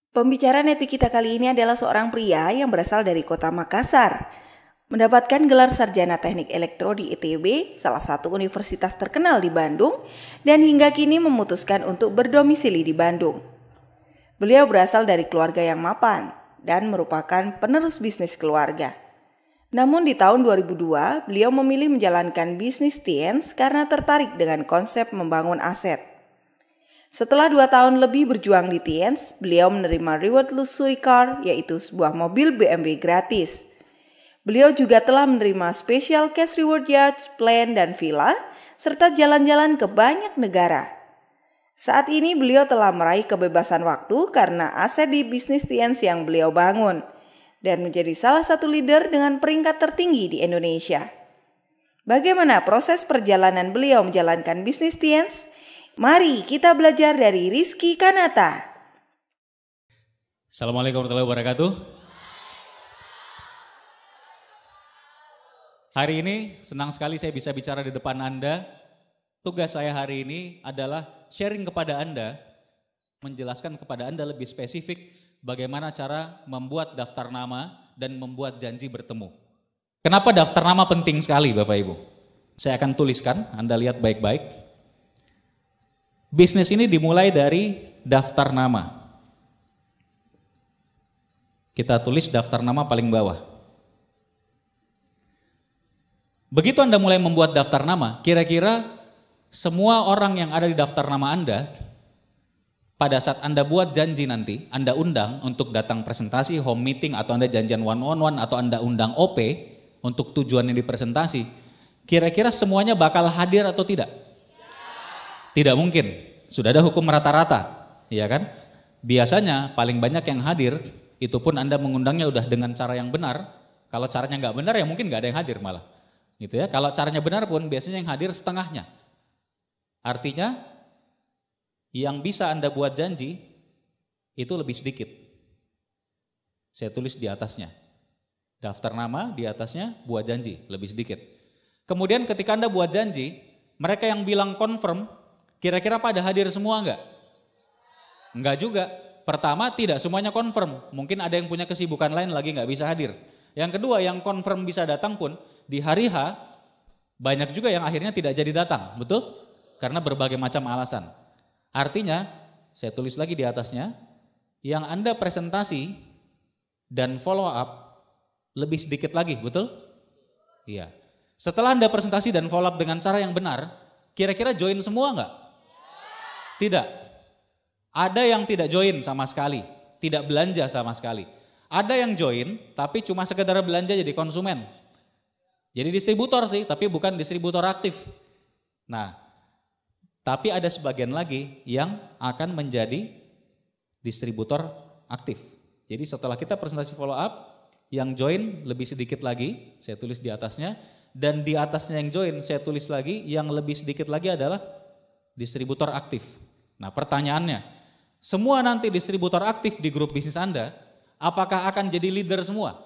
Pembicara Nepi kita kali ini adalah seorang pria yang berasal dari kota Makassar. Mendapatkan gelar sarjana teknik elektro di ITB, salah satu universitas terkenal di Bandung, dan hingga kini memutuskan untuk berdomisili di Bandung. Beliau berasal dari keluarga yang mapan dan merupakan penerus bisnis keluarga. Namun di tahun 2002, beliau memilih menjalankan bisnis Tiens karena tertarik dengan konsep membangun aset. Setelah 2 tahun lebih berjuang di Tiens, beliau menerima reward luxury car, yaitu sebuah mobil BMW gratis. Beliau juga telah menerima special cash reward yacht, plane, dan villa, serta jalan-jalan ke banyak negara. Saat ini beliau telah meraih kebebasan waktu karena aset di bisnis Tiens yang beliau bangun, dan menjadi salah satu leader dengan peringkat tertinggi di Indonesia. Bagaimana proses perjalanan beliau menjalankan bisnis Tiens? Mari kita belajar dari Rizky Kanata. Assalamualaikum warahmatullahi wabarakatuh. Hari ini senang sekali saya bisa bicara di depan Anda. Tugas saya hari ini adalah sharing kepada Anda, menjelaskan kepada Anda lebih spesifik bagaimana cara membuat daftar nama dan membuat janji bertemu. Kenapa daftar nama penting sekali Bapak Ibu? Saya akan tuliskan, Anda lihat baik-baik. Bisnis ini dimulai dari daftar nama. Kita tulis daftar nama paling bawah. Begitu Anda mulai membuat daftar nama, kira-kira semua orang yang ada di daftar nama Anda, pada saat Anda buat janji nanti, Anda undang untuk datang presentasi, home meeting, atau Anda janjian one-on-one, atau Anda undang OP untuk tujuan yang dipresentasi, kira-kira semuanya bakal hadir atau tidak? Tidak mungkin, sudah ada hukum rata-rata, ya kan? Biasanya paling banyak yang hadir, itu pun Anda mengundangnya udah dengan cara yang benar. Kalau caranya nggak benar ya mungkin nggak ada yang hadir malah, gitu ya. Kalau caranya benar pun biasanya yang hadir setengahnya. Artinya yang bisa Anda buat janji itu lebih sedikit. Saya tulis di atasnya, daftar nama, di atasnya buat janji lebih sedikit. Kemudian ketika Anda buat janji, mereka yang bilang confirm, kira-kira pada hadir semua enggak? Enggak juga. Pertama, tidak semuanya confirm. Mungkin ada yang punya kesibukan lain lagi enggak bisa hadir. Yang kedua, yang confirm bisa datang pun di hari H, banyak juga yang akhirnya tidak jadi datang. Betul? Karena berbagai macam alasan. Artinya, saya tulis lagi di atasnya, yang Anda presentasi dan follow up lebih sedikit lagi. Betul? Iya. Setelah Anda presentasi dan follow up dengan cara yang benar, kira-kira join semua enggak? Tidak. Ada yang tidak join sama sekali, tidak belanja sama sekali. Ada yang join tapi cuma sekedar belanja jadi konsumen. Jadi distributor sih, tapi bukan distributor aktif. Nah, tapi ada sebagian lagi yang akan menjadi distributor aktif. Jadi setelah kita presentasi follow up, yang join lebih sedikit lagi, saya tulis di atasnya, dan di atasnya yang join saya tulis lagi, yang lebih sedikit lagi adalah distributor aktif. Nah pertanyaannya, semua nanti distributor aktif di grup bisnis Anda, apakah akan jadi leader semua?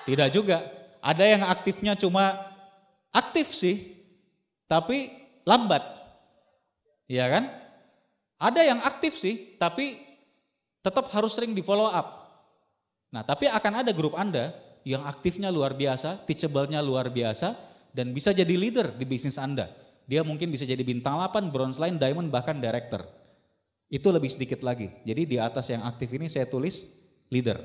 Tidak juga. Ada yang aktifnya cuma aktif sih, tapi lambat. Iya kan? Ada yang aktif sih, tapi tetap harus sering di follow up. Nah tapi akan ada grup Anda yang aktifnya luar biasa, teachable-nya luar biasa, dan bisa jadi leader di bisnis Anda. Dia mungkin bisa jadi bintang 8, bronze line, diamond, bahkan director. Itu lebih sedikit lagi. Jadi di atas yang aktif ini saya tulis leader.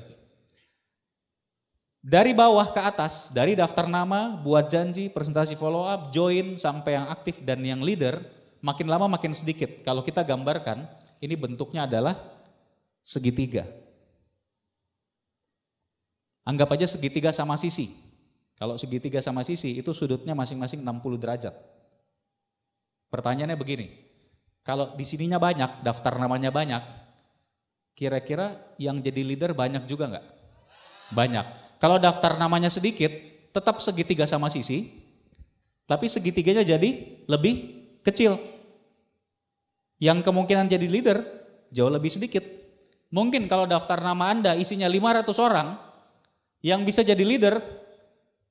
Dari bawah ke atas, dari daftar nama, buat janji, presentasi follow up, join, sampai yang aktif dan yang leader, makin lama makin sedikit. Kalau kita gambarkan, ini bentuknya adalah segitiga. Anggap aja segitiga sama sisi. Kalau segitiga sama sisi itu sudutnya masing-masing 60 derajat. Pertanyaannya begini, kalau di sininya banyak, daftar namanya banyak, kira-kira yang jadi leader banyak juga enggak? Banyak. Kalau daftar namanya sedikit, tetap segitiga sama sisi, tapi segitiganya jadi lebih kecil. Yang kemungkinan jadi leader jauh lebih sedikit. Mungkin kalau daftar nama Anda isinya 500 orang, yang bisa jadi leader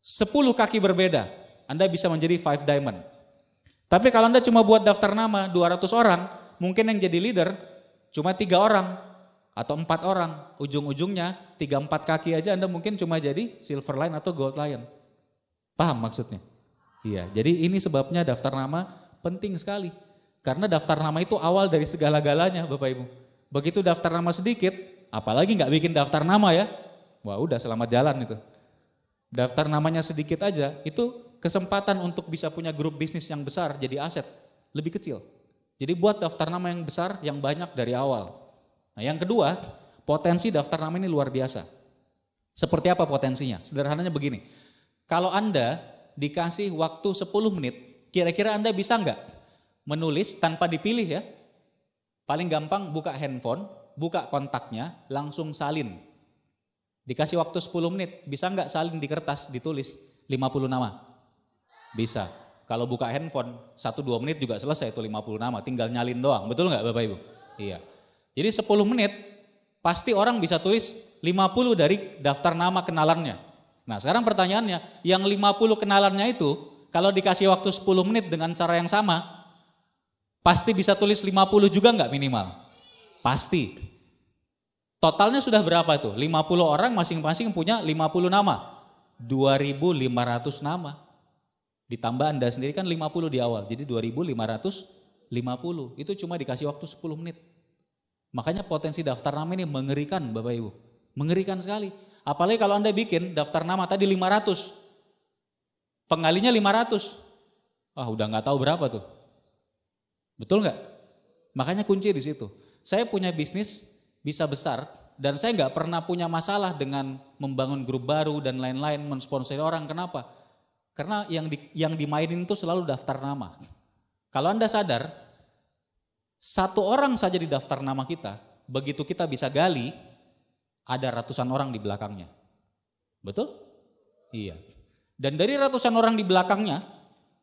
10 kaki berbeda, Anda bisa menjadi 5 diamond. Tapi kalau Anda cuma buat daftar nama 200 orang, mungkin yang jadi leader cuma 3 orang atau 4 orang, ujung-ujungnya 3-4 kaki aja Anda mungkin cuma jadi silver lion atau gold lion. Paham maksudnya? Iya, jadi ini sebabnya daftar nama penting sekali. Karena daftar nama itu awal dari segala-galanya Bapak Ibu. Begitu daftar nama sedikit, apalagi nggak bikin daftar nama ya, wah udah selamat jalan itu. Daftar namanya sedikit aja, itu kesempatan untuk bisa punya grup bisnis yang besar jadi aset lebih kecil. Jadi buat daftar nama yang besar, yang banyak dari awal. Nah yang kedua, potensi daftar nama ini luar biasa. Seperti apa potensinya? Sederhananya begini, kalau Anda dikasih waktu 10 menit, kira-kira Anda bisa nggak menulis tanpa dipilih ya? Paling gampang buka handphone, buka kontaknya, langsung salin. Dikasih waktu 10 menit, bisa nggak salin di kertas, ditulis 50 nama? Bisa. Kalau buka handphone, 1-2 menit juga selesai itu 50 nama, tinggal nyalin doang. Betul nggak Bapak Ibu? Iya. Jadi 10 menit, pasti orang bisa tulis 50 dari daftar nama kenalannya. Nah sekarang pertanyaannya, yang 50 kenalannya itu, kalau dikasih waktu 10 menit dengan cara yang sama, pasti bisa tulis 50 juga nggak minimal? Pasti. Totalnya sudah berapa tuh? 50 orang masing-masing punya 50 nama. 2.500 nama. Ditambah Anda sendiri kan 50 di awal, jadi 2.550. Itu cuma dikasih waktu 10 menit. Makanya potensi daftar nama ini mengerikan Bapak Ibu. Mengerikan sekali. Apalagi kalau Anda bikin daftar nama tadi 500. Pengalinya 500. Udah nggak tahu berapa tuh. Betul nggak? Makanya kunci di situ. Saya punya bisnis bisa besar dan saya nggak pernah punya masalah dengan membangun grup baru dan lain-lain, mensponsori orang. Kenapa? Karena yang dimainin itu selalu daftar nama. Kalau Anda sadar, 1 orang saja di daftar nama kita, begitu kita bisa gali, ada ratusan orang di belakangnya. Betul? Iya. Dan dari ratusan orang di belakangnya,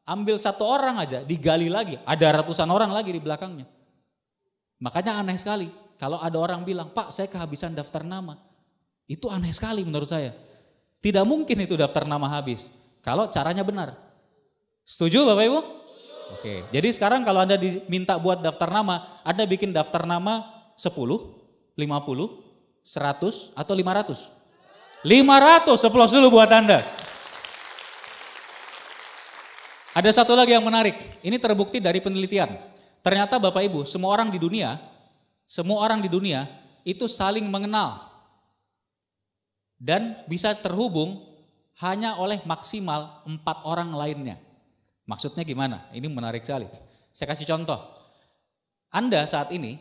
ambil 1 orang aja, digali lagi, ada ratusan orang lagi di belakangnya. Makanya aneh sekali, kalau ada orang bilang, Pak saya kehabisan daftar nama. Itu aneh sekali menurut saya. Tidak mungkin itu daftar nama habis, kalau caranya benar. Setuju Bapak Ibu? Oke, jadi sekarang kalau Anda diminta buat daftar nama, Anda bikin daftar nama 10, 50, 100 atau 500? 500, applause dulu buat Anda. Ada satu lagi yang menarik, ini terbukti dari penelitian. Ternyata Bapak Ibu, semua orang di dunia itu saling mengenal dan bisa terhubung hanya oleh maksimal 4 orang lainnya. Maksudnya gimana? Ini menarik sekali. Saya kasih contoh. Anda saat ini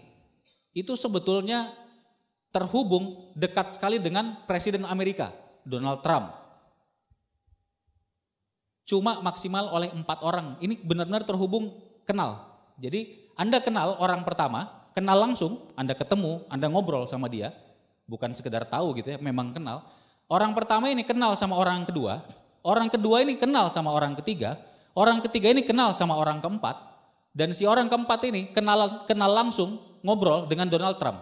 itu sebetulnya terhubung dekat sekali dengan Presiden Amerika, Donald Trump. Cuma maksimal oleh 4 orang. Ini benar-benar terhubung, kenal. Jadi Anda kenal orang pertama, kenal langsung, Anda ketemu, Anda ngobrol sama dia. Bukan sekedar tahu gitu ya, memang kenal. Orang pertama ini kenal sama orang kedua ini kenal sama orang ketiga ini kenal sama orang keempat, dan si orang keempat ini kenal langsung ngobrol dengan Donald Trump.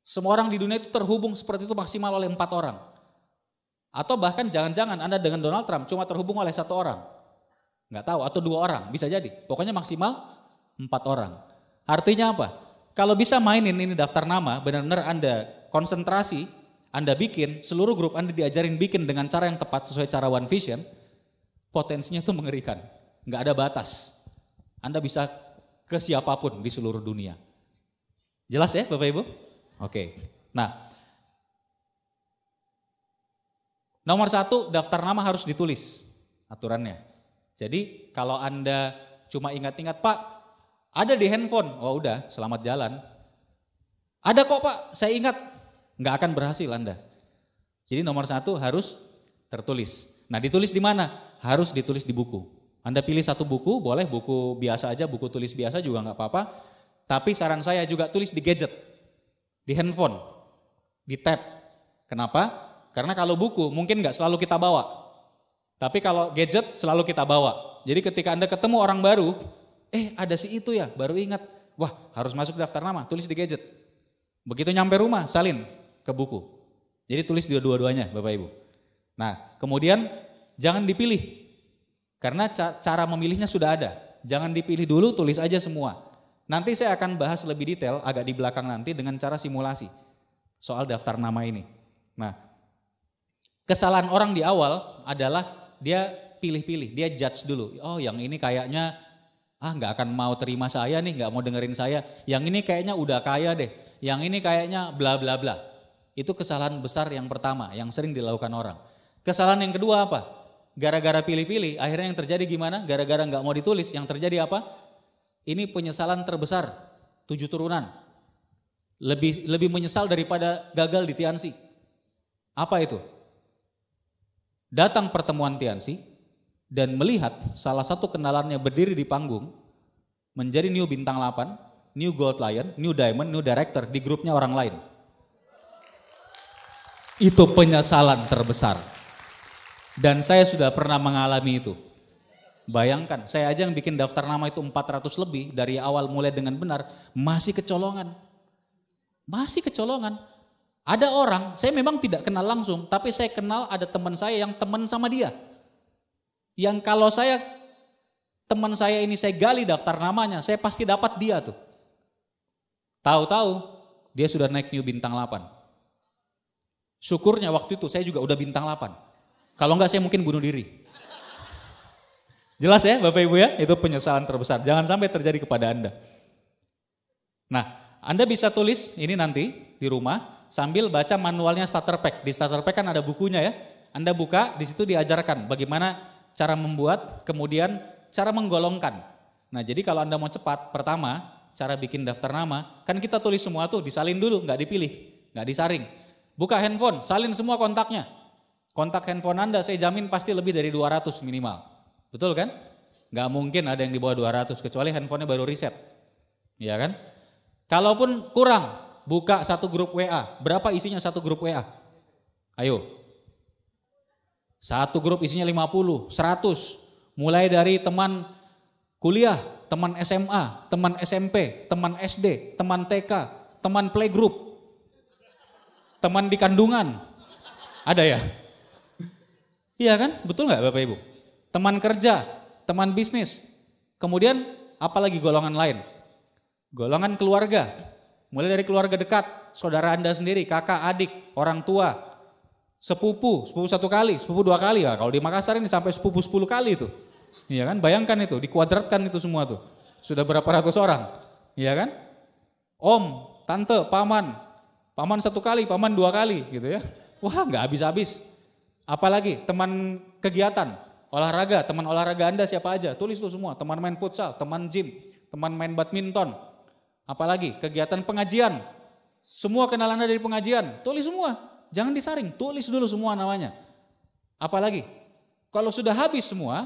Semua orang di dunia itu terhubung seperti itu maksimal oleh 4 orang. Atau bahkan jangan-jangan Anda dengan Donald Trump cuma terhubung oleh 1 orang. Nggak tahu, atau 2 orang, bisa jadi. Pokoknya maksimal 4 orang. Artinya apa? Kalau bisa mainin ini daftar nama, benar-benar Anda konsentrasi, Anda bikin, seluruh grup Anda diajarin bikin dengan cara yang tepat sesuai cara One Vision, potensinya itu mengerikan. Nggak ada batas. Anda bisa ke siapapun di seluruh dunia. Jelas ya Bapak Ibu? Oke. Nah, nomor 1, daftar nama harus ditulis aturannya. Jadi kalau Anda cuma ingat-ingat, Pak, ada di handphone, oh udah selamat jalan. Ada kok Pak, saya ingat, nggak akan berhasil Anda. Jadi nomor 1 harus tertulis. Nah ditulis di mana? Harus ditulis di buku. Anda pilih 1 buku, boleh buku biasa aja, buku tulis biasa juga nggak apa-apa. Tapi saran saya juga tulis di gadget, di handphone, di tab. Kenapa? Karena kalau buku mungkin nggak selalu kita bawa. Tapi kalau gadget selalu kita bawa. Jadi ketika Anda ketemu orang baru, ada si itu ya, baru ingat. Wah harus masuk daftar nama, tulis di gadget. Begitu nyampe rumah, salin ke buku. Jadi tulis dua-duanya Bapak Ibu. Nah kemudian jangan dipilih. Karena cara memilihnya sudah ada. Jangan dipilih dulu, tulis aja semua. Nanti saya akan bahas lebih detail agak di belakang nanti dengan cara simulasi soal daftar nama ini. Nah, kesalahan orang di awal adalah dia pilih-pilih, dia judge dulu. Oh, yang ini kayaknya nggak akan mau terima saya nih, nggak mau dengerin saya. Yang ini kayaknya udah kaya deh. Yang ini kayaknya bla bla bla. Itu kesalahan besar yang pertama yang sering dilakukan orang. Kesalahan yang kedua apa? Gara-gara pilih-pilih, akhirnya yang terjadi gimana? Gara-gara nggak mau ditulis, yang terjadi apa? Ini penyesalan terbesar, 7 turunan. Lebih menyesal daripada gagal di Tiansi. Apa itu? Datang pertemuan Tiansi dan melihat salah satu kenalannya berdiri di panggung, menjadi new bintang 8, new gold lion, new diamond, new director di grupnya orang lain. Itu penyesalan terbesar. Dan saya sudah pernah mengalami itu. Bayangkan, saya aja yang bikin daftar nama itu 400 lebih dari awal mulai dengan benar, masih kecolongan. Masih kecolongan. Ada orang, saya memang tidak kenal langsung, tapi saya kenal ada teman saya yang teman sama dia. Yang kalau teman saya ini saya gali daftar namanya, saya pasti dapat dia tuh. Tahu-tahu dia sudah naik new bintang 8. Syukurnya waktu itu saya juga udah bintang 8. Kalau enggak saya mungkin bunuh diri. Jelas ya Bapak Ibu ya, itu penyesalan terbesar. Jangan sampai terjadi kepada Anda. Nah, Anda bisa tulis ini nanti di rumah sambil baca manualnya starter pack. Di starter pack kan ada bukunya ya. Anda buka, di situ diajarkan bagaimana cara membuat, kemudian cara menggolongkan. Nah, jadi kalau Anda mau cepat, pertama cara bikin daftar nama, kan kita tulis semua tuh, disalin dulu, nggak dipilih, nggak disaring. Buka handphone, salin semua kontaknya. Kontak handphone Anda saya jamin pasti lebih dari 200 minimal. Betul kan? Gak mungkin ada yang di bawah 200 kecuali handphonenya baru reset. Iya kan? Kalaupun kurang, buka satu grup WA. Berapa isinya satu grup WA? Ayo. Satu grup isinya 50, 100. Mulai dari teman kuliah, teman SMA, teman SMP, teman SD, teman TK, teman playgroup, teman di kandungan. Ada ya? Iya kan? Betul gak Bapak Ibu? Teman kerja, teman bisnis, kemudian apalagi golongan lain? Golongan keluarga, mulai dari keluarga dekat, saudara Anda sendiri, kakak, adik, orang tua, sepupu 1 kali, sepupu 2 kali. Ya, kalau di Makassar ini sampai sepupu 10 kali itu. Iya kan? Bayangkan itu, dikuadratkan itu semua tuh. Sudah berapa ratus orang. Iya kan? Om, tante, paman 1 kali, paman 2 kali gitu ya. Wah, nggak habis-habis. Apalagi teman kegiatan, olahraga, teman olahraga Anda siapa aja, tulis tuh semua, teman main futsal, teman gym, teman main badminton, apalagi kegiatan pengajian, semua kenalan Anda dari pengajian, tulis semua, jangan disaring, tulis dulu semua namanya. Apalagi, kalau sudah habis semua,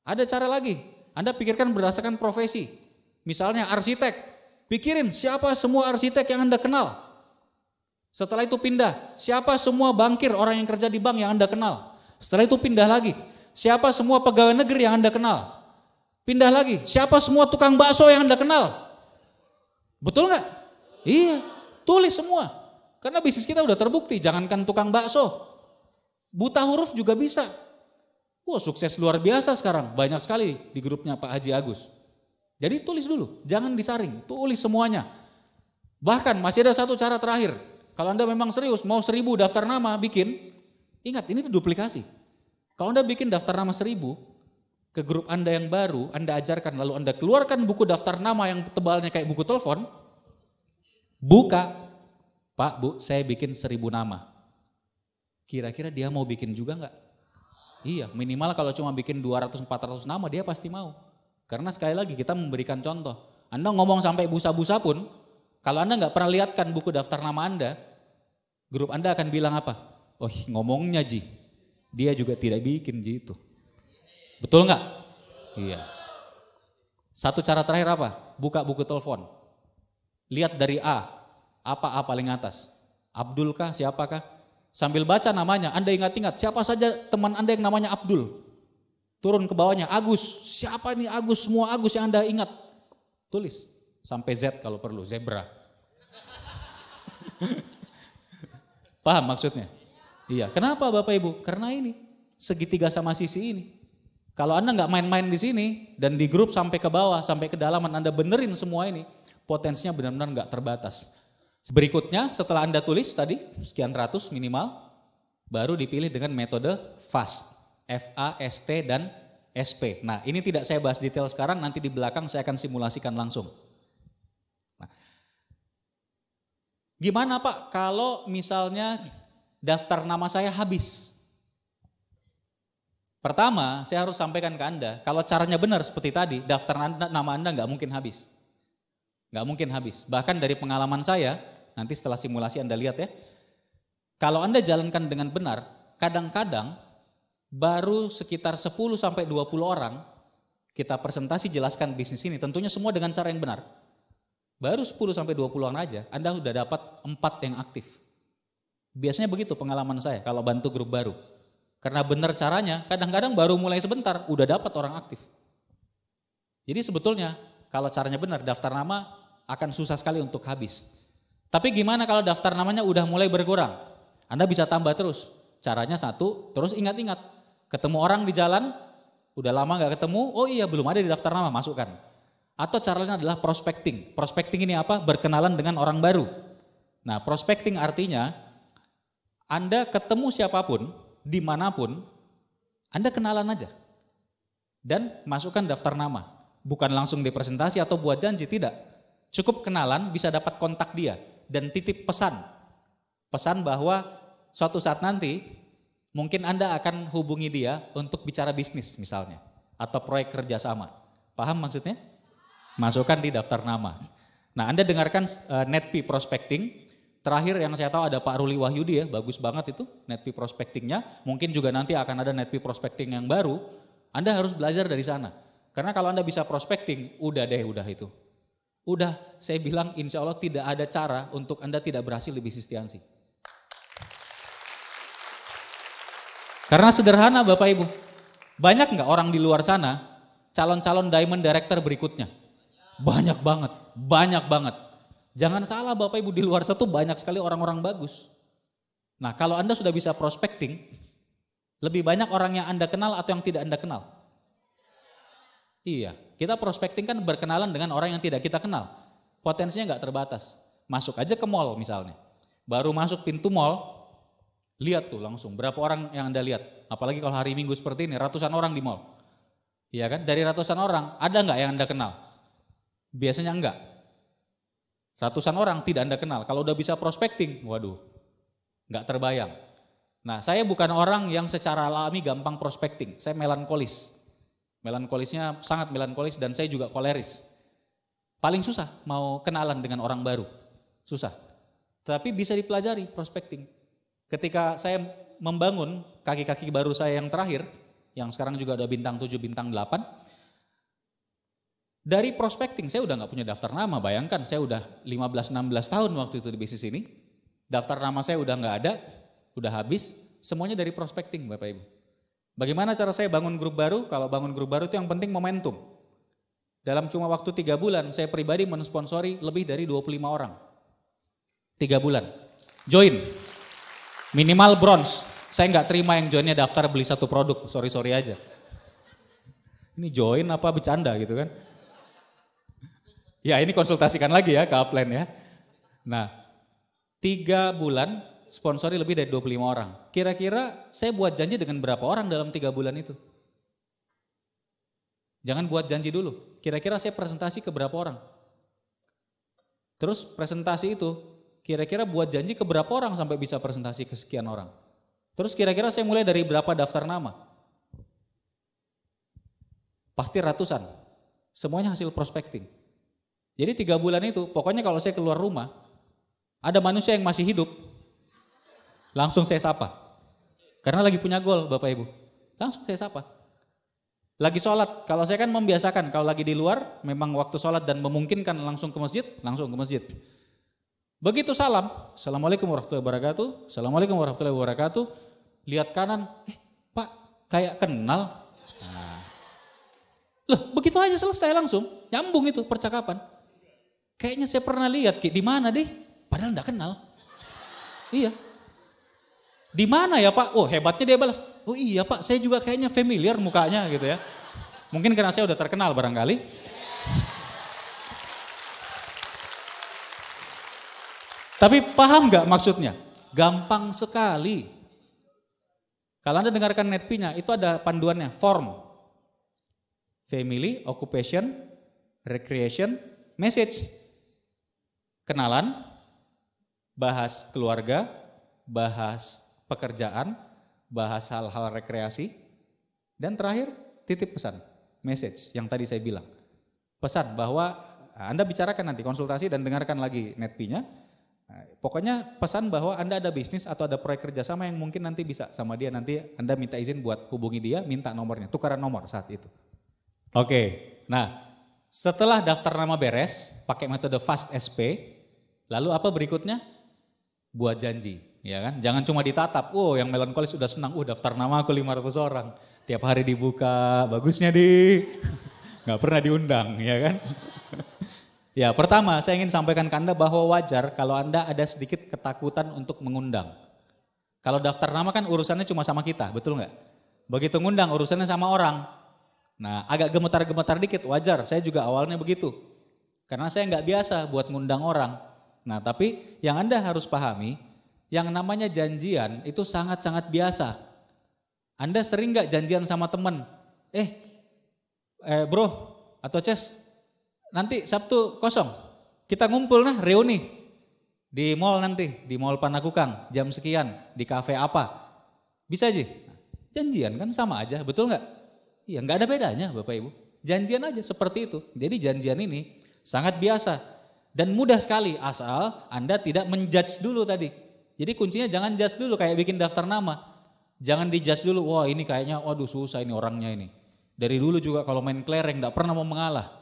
ada cara lagi, Anda pikirkan berdasarkan profesi, misalnya arsitek, pikirin siapa semua arsitek yang Anda kenal. Setelah itu pindah, siapa semua bankir orang yang kerja di bank yang Anda kenal. Setelah itu pindah lagi, siapa semua pegawai negeri yang Anda kenal? Pindah lagi, siapa semua tukang bakso yang Anda kenal? Betul nggak? Iya, tulis semua. Karena bisnis kita udah terbukti, jangankan tukang bakso. Buta huruf juga bisa. Wah, sukses luar biasa sekarang, banyak sekali di grupnya Pak Haji Agus. Jadi tulis dulu, jangan disaring, tulis semuanya. Bahkan masih ada satu cara terakhir. Kalau Anda memang serius, mau 1000 daftar nama bikin, ingat ini duplikasi. Kalau Anda bikin daftar nama 1000 ke grup Anda yang baru, Anda ajarkan, lalu Anda keluarkan buku daftar nama yang tebalnya kayak buku telepon, buka, Pak, Bu, saya bikin 1000 nama. Kira-kira dia mau bikin juga enggak? Iya, minimal kalau cuma bikin 200-400 nama dia pasti mau. Karena sekali lagi kita memberikan contoh. Anda ngomong sampai busa-busa pun, kalau Anda nggak pernah lihatkan buku daftar nama Anda, grup Anda akan bilang apa? Oh, ngomongnya Ji, dia juga tidak bikin Ji itu. Betul nggak? Iya. Satu cara terakhir apa? Buka buku telepon. Lihat dari A, apa A paling atas? Abdul kah? Siapakah? Sambil baca namanya, Anda ingat-ingat siapa saja teman Anda yang namanya Abdul. Turun ke bawahnya, Agus. Siapa ini Agus? Semua Agus yang Anda ingat. Tulis. Sampai Z kalau perlu, zebra. Paham maksudnya? Iya. Kenapa Bapak Ibu? Karena ini segitiga sama sisi ini. Kalau Anda nggak main-main di sini dan di grup sampai ke bawah, sampai ke dalaman, Anda benerin semua ini, potensinya benar-benar nggak terbatas. Berikutnya setelah Anda tulis tadi, sekian ratus minimal, baru dipilih dengan metode FAST, F-A-S-T dan SP. Nah ini tidak saya bahas detail sekarang, nanti di belakang saya akan simulasikan langsung. Nah, gimana Pak kalau misalnya daftar nama saya habis? Pertama, saya harus sampaikan ke Anda, kalau caranya benar seperti tadi, daftar nama Anda nggak mungkin habis. Nggak mungkin habis. Bahkan dari pengalaman saya, nanti setelah simulasi Anda lihat ya, kalau Anda jalankan dengan benar, kadang-kadang baru sekitar 10-20 orang kita presentasi jelaskan bisnis ini, tentunya semua dengan cara yang benar. Baru 10-20 orang aja, Anda sudah dapat 4 yang aktif. Biasanya begitu pengalaman saya kalau bantu grup baru. Karena benar caranya, kadang-kadang baru mulai sebentar, udah dapat orang aktif. Jadi sebetulnya, kalau caranya benar, daftar nama akan susah sekali untuk habis. Tapi gimana kalau daftar namanya udah mulai berkurang? Anda bisa tambah terus. Caranya satu, terus ingat-ingat. Ketemu orang di jalan, udah lama gak ketemu, oh iya belum ada di daftar nama, masukkan. Atau caranya adalah prospecting. Prospecting ini apa? Berkenalan dengan orang baru. Nah prospecting artinya, Anda ketemu siapapun, dimanapun, Anda kenalan aja. Dan masukkan daftar nama. Bukan langsung dipresentasi atau buat janji, tidak. Cukup kenalan, bisa dapat kontak dia. Dan titip pesan. Pesan bahwa suatu saat nanti, mungkin Anda akan hubungi dia untuk bicara bisnis misalnya. Atau proyek kerjasama. Paham maksudnya? Masukkan di daftar nama. Nah Anda dengarkan NetP Prospecting. Terakhir yang saya tahu ada Pak Ruli Wahyudi ya, bagus banget itu NetP Prospectingnya. Mungkin juga nanti akan ada NetP Prospecting yang baru. Anda harus belajar dari sana. Karena kalau Anda bisa prospecting, udah itu. Udah, saya bilang insya Allah tidak ada cara untuk Anda tidak berhasil di bisnis Tiansi. Karena sederhana Bapak Ibu, banyak nggak orang di luar sana calon-calon diamond director berikutnya? Banyak banget. Jangan salah Bapak Ibu, di luar sana tuh banyak sekali orang-orang bagus. Nah kalau Anda sudah bisa prospecting, lebih banyak orang yang Anda kenal atau yang tidak Anda kenal? Iya, kita prospecting kan berkenalan dengan orang yang tidak kita kenal. Potensinya nggak terbatas. Masuk aja ke mall misalnya. Baru masuk pintu mall, lihat tuh langsung berapa orang yang Anda lihat. Apalagi kalau hari Minggu seperti ini, ratusan orang di mall. Iya kan, dari ratusan orang, ada nggak yang Anda kenal? Biasanya enggak. Ratusan orang tidak Anda kenal. Kalau udah bisa prospecting, waduh, nggak terbayang. Nah, saya bukan orang yang secara alami gampang prospecting. Saya melankolis. Melankolisnya sangat melankolis dan saya juga koleris. Paling susah mau kenalan dengan orang baru. Susah. Tapi bisa dipelajari prospecting. Ketika saya membangun kaki-kaki baru saya yang terakhir, yang sekarang juga ada bintang 7, bintang 8, dari prospecting saya udah gak punya daftar nama. Bayangkan saya udah 15-16 tahun waktu itu di bisnis ini. Daftar nama saya udah gak ada, udah habis. Semuanya dari prospecting Bapak Ibu. Bagaimana cara saya bangun grup baru? Kalau bangun grup baru itu yang penting momentum. Dalam cuma waktu 3 bulan saya pribadi mensponsori lebih dari 25 orang. 3 bulan. Join. Minimal bronze. Saya gak terima yang joinnya daftar beli satu produk. Sorry aja. Ini join apa bercanda gitu kan. Ya ini konsultasikan lagi ya ke upline ya. Nah 3 bulan sponsori lebih dari 25 orang. Kira-kira saya buat janji dengan berapa orang dalam 3 bulan itu? Jangan buat janji dulu. Kira-kira saya presentasi ke berapa orang? Terus presentasi itu kira-kira buat janji ke berapa orang sampai bisa presentasi ke sekian orang? Terus kira-kira saya mulai dari berapa daftar nama? Pasti ratusan. Semuanya hasil prospecting. Jadi 3 bulan itu pokoknya kalau saya keluar rumah ada manusia yang masih hidup, langsung saya sapa. Karena lagi punya goal Bapak Ibu. Langsung saya sapa. Lagi sholat, kalau saya kan membiasakan kalau lagi di luar memang waktu sholat dan memungkinkan langsung ke masjid, langsung ke masjid. Begitu salam, Assalamualaikum warahmatullahi wabarakatuh, Assalamualaikum warahmatullahi wabarakatuh. Lihat kanan, Pak kayak kenal. Nah. Loh begitu aja selesai langsung, nyambung itu percakapan. Kayaknya saya pernah lihat di mana deh, padahal enggak kenal. Iya. Di mana ya Pak? Oh hebatnya dia balas, oh iya Pak saya juga kayaknya familiar mukanya gitu ya. Mungkin karena saya udah terkenal barangkali. Tapi paham nggak maksudnya? Gampang sekali. Kalau Anda dengarkan NetP-nya, itu ada panduannya, form. Family, occupation, recreation, message. Kenalan, bahas keluarga, bahas pekerjaan, bahas hal-hal rekreasi, dan terakhir titip pesan, message yang tadi saya bilang. Pesan bahwa Anda bicarakan nanti, konsultasi dan dengarkan lagi NetP-nya. Pokoknya pesan bahwa Anda ada bisnis atau ada proyek kerjasama yang mungkin nanti bisa sama dia, nanti Anda minta izin buat hubungi dia, minta nomornya, tukaran nomor saat itu. Oke, nah setelah daftar nama beres, pakai metode Fast SP, lalu apa berikutnya? Buat janji, ya kan? Jangan cuma ditatap, yang melankolis udah senang, daftar nama aku 500 orang, tiap hari dibuka, bagusnya nggak pernah diundang, ya kan? Ya, pertama saya ingin sampaikan ke Anda bahwa wajar kalau Anda ada sedikit ketakutan untuk mengundang. Kalau daftar nama kan urusannya cuma sama kita, betul nggak? Begitu ngundang urusannya sama orang. Nah, agak gemetar-gemetar dikit, wajar. Saya juga awalnya begitu. Karena saya nggak biasa buat ngundang orang. Nah, tapi yang Anda harus pahami, yang namanya janjian itu sangat-sangat biasa. Anda sering nggak janjian sama teman? Bro atau Ces, nanti Sabtu kosong, kita ngumpul reuni di mall nanti, di mall Panakukang jam sekian, di kafe apa, bisa aja, janjian kan sama aja, betul nggak? Iya, nggak ada bedanya Bapak Ibu, janjian aja seperti itu. Jadi janjian ini sangat biasa dan mudah sekali asal Anda tidak menjudge dulu tadi. Jadi kuncinya jangan judge dulu kayak bikin daftar nama, jangan dijudge dulu, wah ini kayaknya, waduh susah ini orangnya ini. Dari dulu juga kalau main kelereng nggak pernah mau mengalah.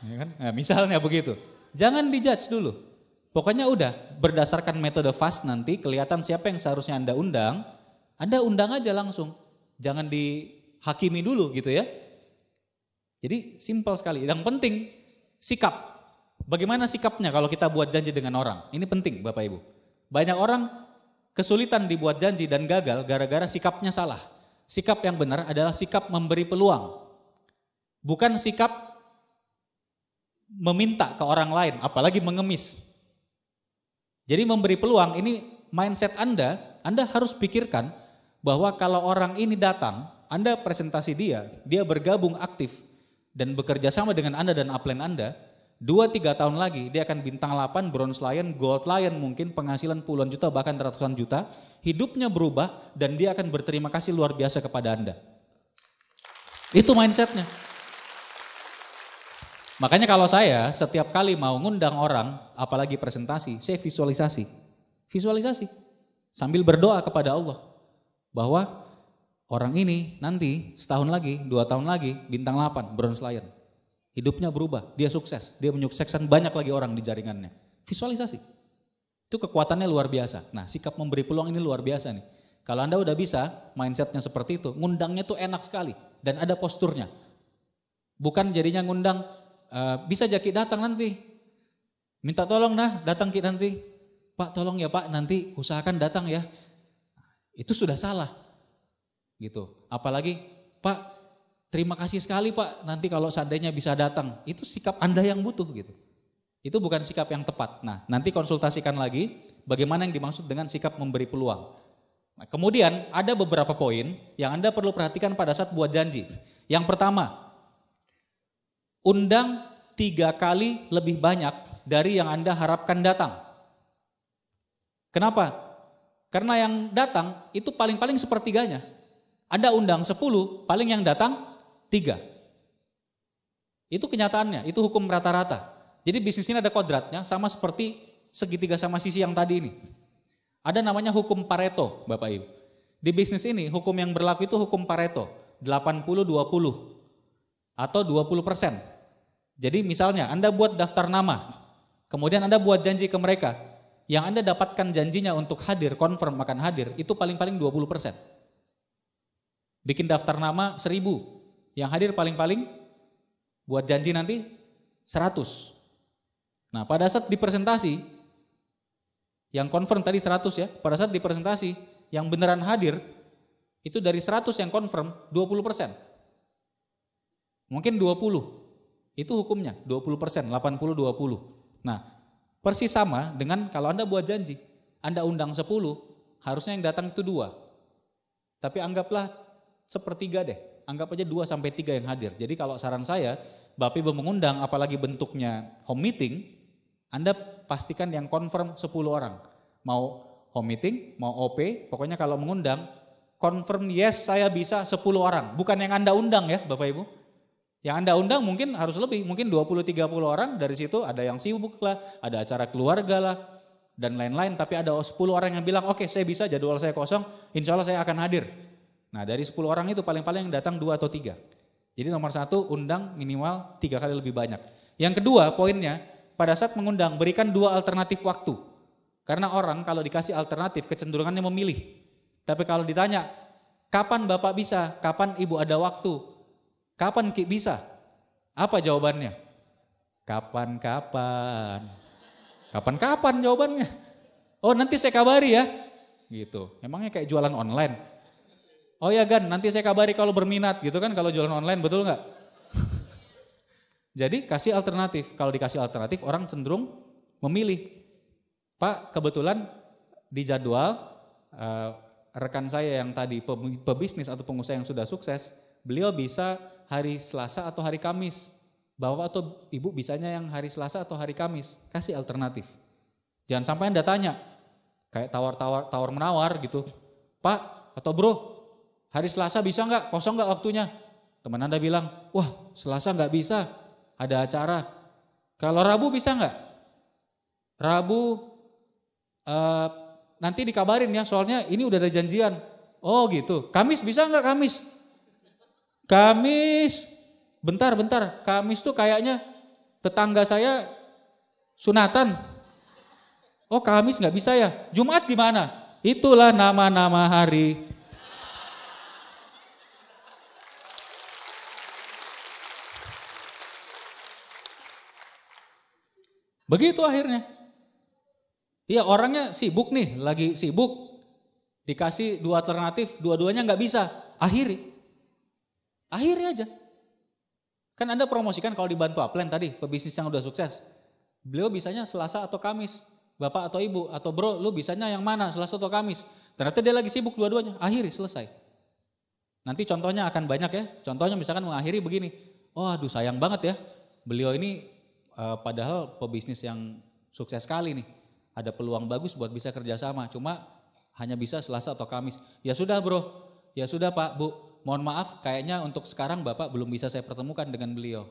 Ya kan? Nah, misalnya begitu, jangan dijudge dulu. Pokoknya udah berdasarkan metode fast nanti kelihatan siapa yang seharusnya Anda undang aja langsung. Jangan dihakimi dulu gitu ya. Jadi simpel sekali. Yang penting sikap. Bagaimana sikapnya kalau kita buat janji dengan orang? Ini penting Bapak Ibu. Banyak orang kesulitan dibuat janji dan gagal gara-gara sikapnya salah. Sikap yang benar adalah sikap memberi peluang. Bukan sikap meminta ke orang lain, apalagi mengemis. Jadi memberi peluang ini mindset Anda harus pikirkan bahwa kalau orang ini datang, Anda presentasi dia bergabung aktif dan bekerja sama dengan Anda dan upline Anda, 2-3 tahun lagi dia akan bintang 8, bronze lion, gold lion mungkin, penghasilan puluhan juta bahkan ratusan juta, hidupnya berubah dan dia akan berterima kasih luar biasa kepada Anda. Itu mindsetnya. Makanya kalau saya setiap kali mau ngundang orang, apalagi presentasi, saya visualisasi. Sambil berdoa kepada Allah. Bahwa orang ini nanti setahun lagi, 2 tahun lagi, bintang 8, bronze lion. Hidupnya berubah, dia sukses, dia menyukseskan banyak lagi orang di jaringannya. Visualisasi. Itu kekuatannya luar biasa. Nah, sikap memberi peluang ini luar biasa nih. Kalau Anda udah bisa, mindsetnya seperti itu, ngundangnya tuh enak sekali. Dan ada posturnya. Bukan jadinya ngundang, bisa Jaki datang nanti, minta tolong datang Ki nanti, Pak tolong ya Pak nanti usahakan datang ya, itu sudah salah gitu. Apalagi Pak terima kasih sekali Pak nanti kalau seandainya bisa datang, itu sikap Anda yang butuh gitu, itu bukan sikap yang tepat. Nah nanti konsultasikan lagi bagaimana yang dimaksud dengan sikap memberi peluang. Nah, kemudian ada beberapa poin yang Anda perlu perhatikan pada saat buat janji. Yang pertama, undang 3 kali lebih banyak dari yang Anda harapkan datang. Kenapa? Karena yang datang itu paling-paling sepertiganya. Anda undang 10, paling yang datang 3. Itu kenyataannya, itu hukum rata-rata. Jadi bisnis ini ada kodratnya sama seperti segitiga sama sisi yang tadi ini. Ada namanya hukum Pareto, Bapak Ibu. Di bisnis ini hukum yang berlaku itu hukum Pareto, 80-20. Atau 20%. Jadi misalnya Anda buat daftar nama, kemudian Anda buat janji ke mereka, yang Anda dapatkan janjinya untuk hadir, confirm akan hadir, itu paling-paling 20%. Bikin daftar nama 1000, yang hadir paling-paling buat janji nanti 100. Nah pada saat di presentasi, yang confirm tadi 100 ya, pada saat di presentasi, yang beneran hadir, itu dari 100 yang confirm, 20%. Mungkin 20, itu hukumnya, 20%, 80-20. Nah, persis sama dengan kalau Anda buat janji, Anda undang 10, harusnya yang datang itu 2. Tapi anggaplah sepertiga deh, anggap aja 2-3 yang hadir. Jadi kalau saran saya, Bapak Ibu mengundang apalagi bentuknya home meeting, Anda pastikan yang confirm 10 orang. Mau home meeting, mau OP, pokoknya kalau mengundang, confirm yes saya bisa 10 orang. Bukan yang Anda undang ya Bapak Ibu. Yang Anda undang mungkin harus lebih, mungkin 20-30 orang, dari situ ada yang sibuk lah, ada acara keluarga lah, dan lain-lain. Tapi ada 10 orang yang bilang, oke saya bisa, jadwal saya kosong, insya Allah saya akan hadir. Nah dari 10 orang itu paling-paling yang datang 2 atau 3. Jadi nomor 1, undang minimal 3 kali lebih banyak. Yang kedua poinnya, pada saat mengundang berikan 2 alternatif waktu. Karena orang kalau dikasih alternatif kecenderungannya memilih. Tapi kalau ditanya, kapan Bapak bisa, kapan Ibu ada waktu, kapan Ki bisa? Apa jawabannya? Kapan-kapan. Kapan-kapan jawabannya. Oh nanti saya kabari ya. Gitu. Emangnya kayak jualan online. Oh ya Gan, nanti saya kabari kalau berminat gitu kan kalau jualan online, betul nggak? Jadi kasih alternatif. Kalau dikasih alternatif orang cenderung memilih. Pak kebetulan di jadwal rekan saya yang tadi pebisnis atau pengusaha yang sudah sukses, beliau bisa hari Selasa atau hari Kamis. Bapak atau Ibu bisanya yang hari Selasa atau hari Kamis. Kasih alternatif. Jangan sampai Anda tanya, kayak tawar-menawar gitu. Pak atau Bro, hari Selasa bisa nggak? Kosong nggak waktunya? Teman Anda bilang, wah Selasa nggak bisa, ada acara. Kalau Rabu bisa nggak? Rabu nanti dikabarin ya, soalnya ini udah ada janjian. Oh gitu. Kamis bisa nggak Kamis? Kamis, bentar. Kamis tuh kayaknya tetangga saya sunatan. Oh Kamis nggak bisa ya? Jumat gimana? Itulah nama-nama hari. Begitu akhirnya. Iya orangnya sibuk nih, lagi sibuk. Dikasih 2 alternatif, dua-duanya nggak bisa. Akhiri aja. Kan Anda promosikan kalau dibantu upline tadi, pebisnis yang udah sukses. Beliau bisanya Selasa atau Kamis. Bapak atau Ibu atau Bro, lu bisanya yang mana, Selasa atau Kamis? Ternyata dia lagi sibuk dua-duanya, akhiri, selesai. Nanti contohnya akan banyak ya. Contohnya misalkan mengakhiri begini. Oh aduh sayang banget ya, beliau ini padahal pebisnis yang sukses sekali nih, ada peluang bagus buat bisa kerjasama, cuma hanya bisa Selasa atau Kamis. Ya sudah Bro, ya sudah Pak, Bu, mohon maaf kayaknya untuk sekarang Bapak belum bisa saya pertemukan dengan beliau.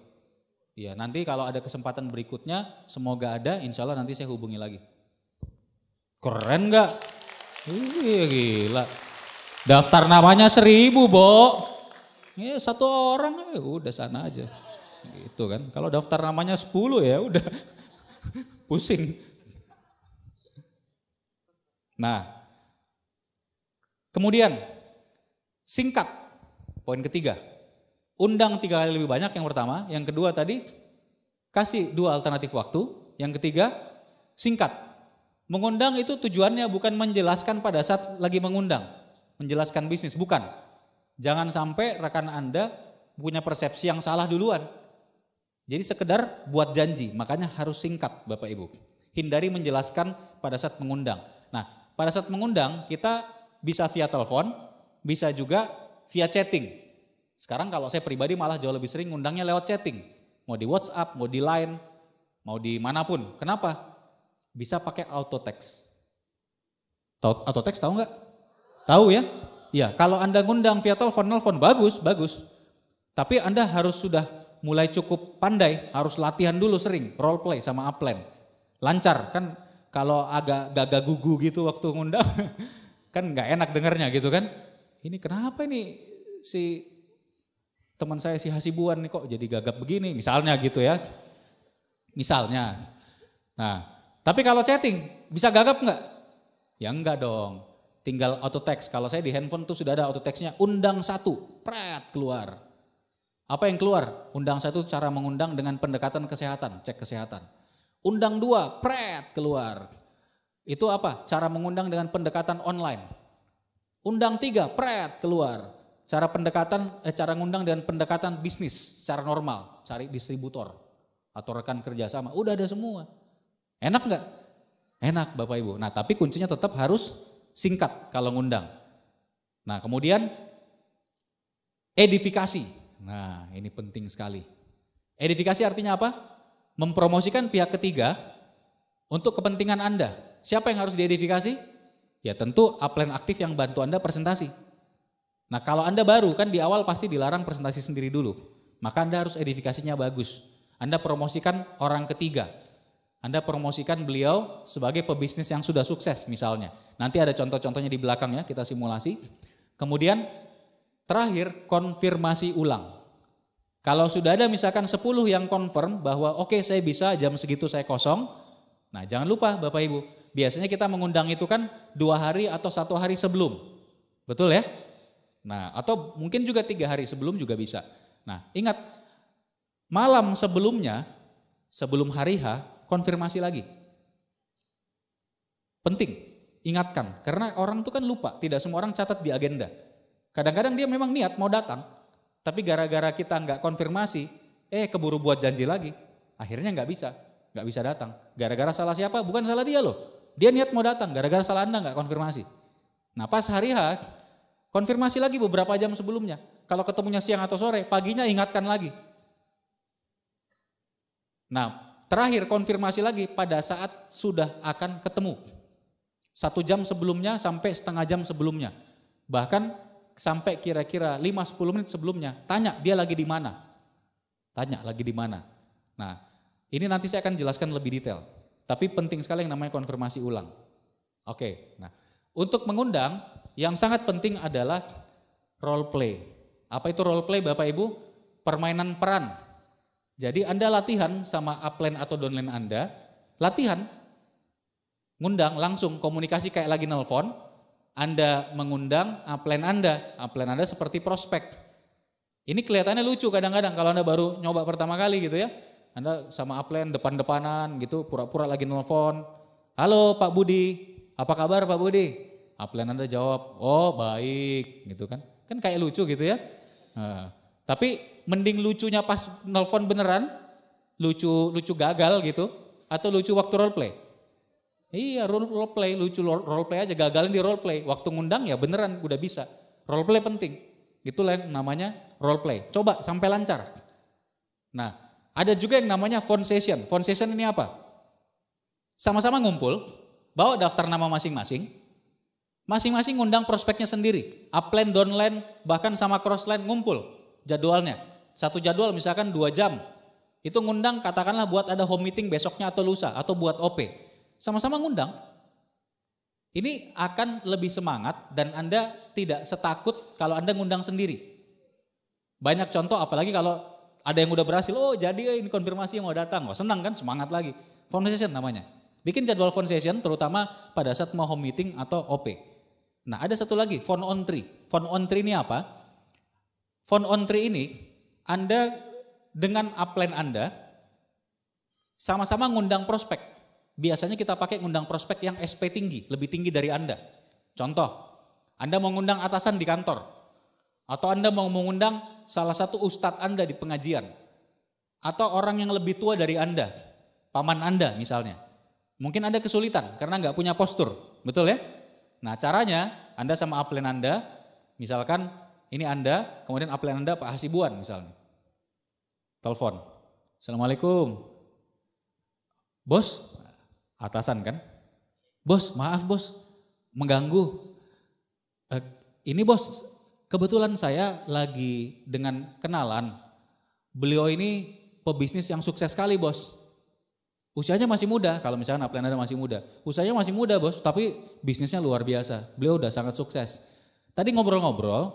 Ya nanti kalau ada kesempatan berikutnya, semoga ada, insya Allah nanti saya hubungi lagi. Keren gak? Gila. Daftar namanya 1000 Bo. Ya 1 orang udah sana aja. Gitu kan. Kalau daftar namanya 10 ya udah pusing. Nah, kemudian singkat. Poin ketiga. Undang 3 kali lebih banyak yang pertama. Yang kedua tadi kasih 2 alternatif waktu. Yang ketiga singkat. Mengundang itu tujuannya bukan menjelaskan pada saat lagi mengundang. Menjelaskan bisnis, bukan. Jangan sampai rekan Anda punya persepsi yang salah duluan. Jadi sekedar buat janji, makanya harus singkat Bapak Ibu. Hindari menjelaskan pada saat mengundang. Nah, pada saat mengundang kita bisa via telepon, bisa juga via chatting. Sekarang kalau saya pribadi malah jauh lebih sering ngundangnya lewat chatting. Mau di WhatsApp, mau di Line, mau di manapun. Kenapa? Bisa pakai auto text. Auto text tahu nggak? Tahu ya? Ya, kalau Anda ngundang via telepon, nelfon bagus. Tapi Anda harus sudah mulai cukup pandai, harus latihan dulu sering, role play sama upline. Lancar kan, kalau agak gagah gugu gitu waktu ngundang, kan nggak enak dengernya gitu kan. Ini kenapa ini si teman saya si Hasibuan nih kok jadi gagap begini, misalnya gitu ya. Misalnya. Nah, tapi kalau chatting bisa gagap nggak? Ya enggak dong. Tinggal auto text. Kalau saya di handphone tuh sudah ada auto textnya. Undang 1, pret keluar. Apa yang keluar? Undang 1 cara mengundang dengan pendekatan kesehatan, cek kesehatan. Undang 2, pret keluar. Itu apa? Cara mengundang dengan pendekatan online. Undang 3, pret, keluar. Cara ngundang dan pendekatan bisnis secara normal, cari distributor atau rekan kerjasama, udah ada semua. Enak nggak? Enak Bapak Ibu. Nah tapi kuncinya tetap harus singkat kalau ngundang. Nah kemudian edifikasi. Nah ini penting sekali. Edifikasi artinya apa? Mempromosikan pihak ketiga untuk kepentingan Anda. Siapa yang harus diedifikasi? Ya tentu upline aktif yang bantu Anda presentasi. Nah kalau Anda baru kan di awal pasti dilarang presentasi sendiri dulu. Maka Anda harus edifikasinya bagus. Anda promosikan orang ketiga. Anda promosikan beliau sebagai pebisnis yang sudah sukses misalnya. Nanti ada contoh-contohnya di belakang ya, kita simulasi. Kemudian terakhir konfirmasi ulang. Kalau sudah ada misalkan 10 yang confirm bahwa oke, saya bisa jam segitu saya kosong. Nah jangan lupa Bapak Ibu, biasanya kita mengundang itu kan 2 hari atau 1 hari sebelum. Betul ya? Nah atau mungkin juga 3 hari sebelum juga bisa. Nah ingat, malam sebelumnya, sebelum hari H, konfirmasi lagi. Penting, ingatkan. Karena orang itu kan lupa, tidak semua orang catat di agenda. Kadang-kadang dia memang niat mau datang, tapi gara-gara kita nggak konfirmasi, keburu buat janji lagi. Akhirnya nggak bisa datang. Gara-gara salah siapa? Bukan salah dia loh. Dia niat mau datang, gara-gara salah Anda nggak konfirmasi. Nah pas hari H, konfirmasi lagi beberapa jam sebelumnya. Kalau ketemunya siang atau sore, paginya ingatkan lagi. Nah terakhir konfirmasi lagi pada saat sudah akan ketemu. 1 jam sebelumnya sampai setengah jam sebelumnya. Bahkan sampai kira-kira 5-10 menit sebelumnya, tanya dia lagi di mana. Tanya lagi di mana. Nah, ini nanti saya akan jelaskan lebih detail. Tapi penting sekali yang namanya konfirmasi ulang. Oke, nah untuk mengundang yang sangat penting adalah role play. Apa itu role play Bapak Ibu? Permainan peran. Jadi Anda latihan sama upline atau downline Anda, latihan, ngundang langsung komunikasi kayak lagi nelpon. Anda mengundang upline Anda seperti prospek. Ini kelihatannya lucu kadang-kadang kalau Anda baru nyoba pertama kali gitu ya. Anda sama upline depan-depanan gitu, pura-pura lagi nelpon. Halo Pak Budi, apa kabar Pak Budi? Upline Anda jawab, oh baik gitu kan. Kan kayak lucu gitu ya. Nah, tapi mending lucunya pas nelpon beneran, lucu gagal gitu, atau lucu waktu role play. Iya role play, lucu role play aja, gagalin di role play. Waktu ngundang ya beneran udah bisa. Role play penting. Itulah yang namanya role play. Coba sampai lancar. Nah, ada juga yang namanya phone session. Phone session ini apa? Sama-sama ngumpul, bawa daftar nama masing-masing. Masing-masing ngundang prospeknya sendiri. Upline, downline, bahkan sama crossline ngumpul jadwalnya. Satu jadwal misalkan 2 jam. Itu ngundang katakanlah buat ada home meeting besoknya atau lusa atau buat OP. Sama-sama ngundang, ini akan lebih semangat dan Anda tidak setakut kalau Anda ngundang sendiri. Banyak contoh apalagi kalau ada yang udah berhasil, oh jadi ini konfirmasi yang mau datang, oh senang kan, semangat lagi. Phone session namanya. Bikin jadwal phone session terutama pada saat mau home meeting atau OP. Nah ada satu lagi, phone on tree. Phone on tree ini apa? Phone on tree ini Anda dengan upline Anda sama-sama ngundang prospek. Biasanya kita pakai ngundang prospek yang SP tinggi, lebih tinggi dari Anda. Contoh, Anda mau ngundang atasan di kantor. Atau Anda mau mengundang salah satu ustadz Anda di pengajian. Atau orang yang lebih tua dari Anda, paman Anda misalnya. Mungkin Anda kesulitan karena nggak punya postur, betul ya? Nah caranya, Anda sama upline Anda, misalkan ini Anda, kemudian upline Anda Pak Hasibuan misalnya. Telepon, Assalamualaikum. Bos, atasan kan, bos maaf bos mengganggu, ini bos kebetulan saya lagi dengan kenalan, beliau ini pebisnis yang sukses sekali bos, usianya masih muda, kalau misalnya upline Anda masih muda, usianya masih muda bos, tapi bisnisnya luar biasa, beliau udah sangat sukses. Tadi ngobrol-ngobrol,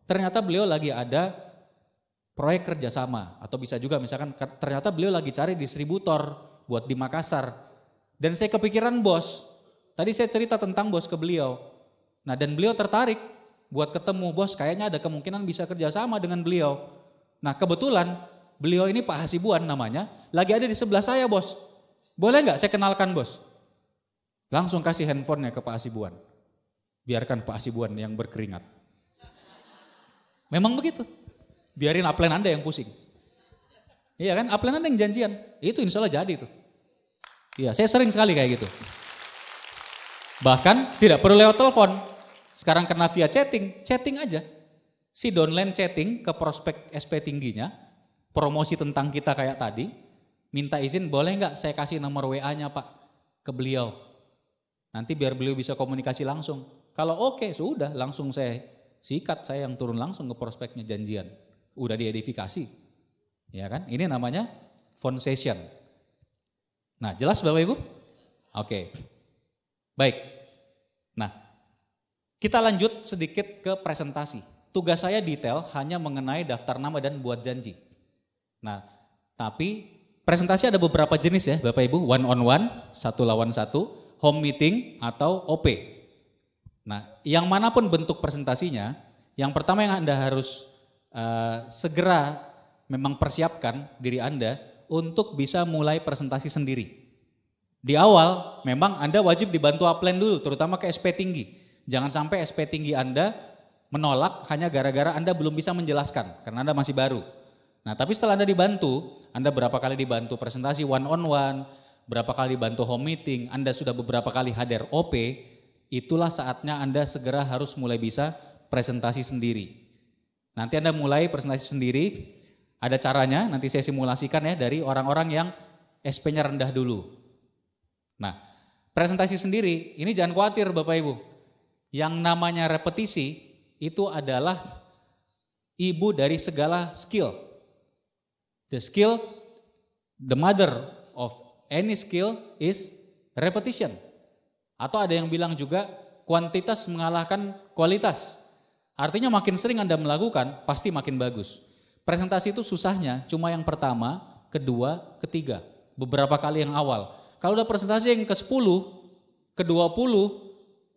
ternyata beliau lagi ada proyek kerjasama, atau bisa juga misalkan ternyata beliau lagi cari distributor buat di Makassar. Dan saya kepikiran bos, tadi saya cerita tentang bos ke beliau. Nah dan beliau tertarik buat ketemu bos, kayaknya ada kemungkinan bisa kerjasama dengan beliau. Nah kebetulan beliau ini Pak Hasibuan namanya, lagi ada di sebelah saya bos. Boleh nggak saya kenalkan bos? Langsung kasih handphonenya ke Pak Hasibuan. biarkan Pak Hasibuan yang berkeringat. Memang begitu. Biarin upline Anda yang pusing. Iya kan, upline Anda yang janjian. Itu insya Allah jadi tuh. Iya, saya sering sekali kayak gitu. Bahkan tidak perlu lewat telepon. Sekarang kena via chatting aja. Si downline chatting ke prospek SP tingginya, promosi tentang kita kayak tadi, minta izin boleh nggak saya kasih nomor WA-nya Pak ke beliau. Nanti biar beliau bisa komunikasi langsung. Kalau oke, sudah langsung saya sikat, saya yang turun langsung ke prospeknya janjian. Udah diedifikasi. Ya kan? Ini namanya phone session. Nah, jelas Bapak Ibu? Oke. Baik. Nah, kita lanjut sedikit ke presentasi. Tugas saya detail hanya mengenai daftar nama dan buat janji. Nah, tapi presentasi ada beberapa jenis ya Bapak Ibu. One on one, satu lawan satu, home meeting atau OP. Nah, yang manapun bentuk presentasinya, yang pertama yang Anda harus segera memang persiapkan diri Anda untuk bisa mulai presentasi sendiri. Di awal memang Anda wajib dibantu upline dulu, terutama ke SP tinggi. Jangan sampai SP tinggi Anda menolak hanya gara-gara Anda belum bisa menjelaskan, karena Anda masih baru. Nah, tapi setelah Anda dibantu, Anda berapa kali dibantu presentasi one on one, berapa kali dibantu home meeting, Anda sudah beberapa kali hadir OP, itulah saatnya Anda segera harus mulai bisa presentasi sendiri. Nanti Anda mulai presentasi sendiri, ada caranya, nanti saya simulasikan ya dari orang-orang yang SP-nya rendah dulu. Nah, presentasi sendiri, ini jangan khawatir Bapak Ibu. Yang namanya repetisi itu adalah ibu dari segala skill. The skill, the mother of any skill is repetition. Atau ada yang bilang juga kuantitas mengalahkan kualitas. Artinya makin sering Anda melakukan, pasti makin bagus. Presentasi itu susahnya cuma yang pertama, kedua, ketiga. Beberapa kali yang awal. Kalau udah presentasi yang ke-10, ke-20,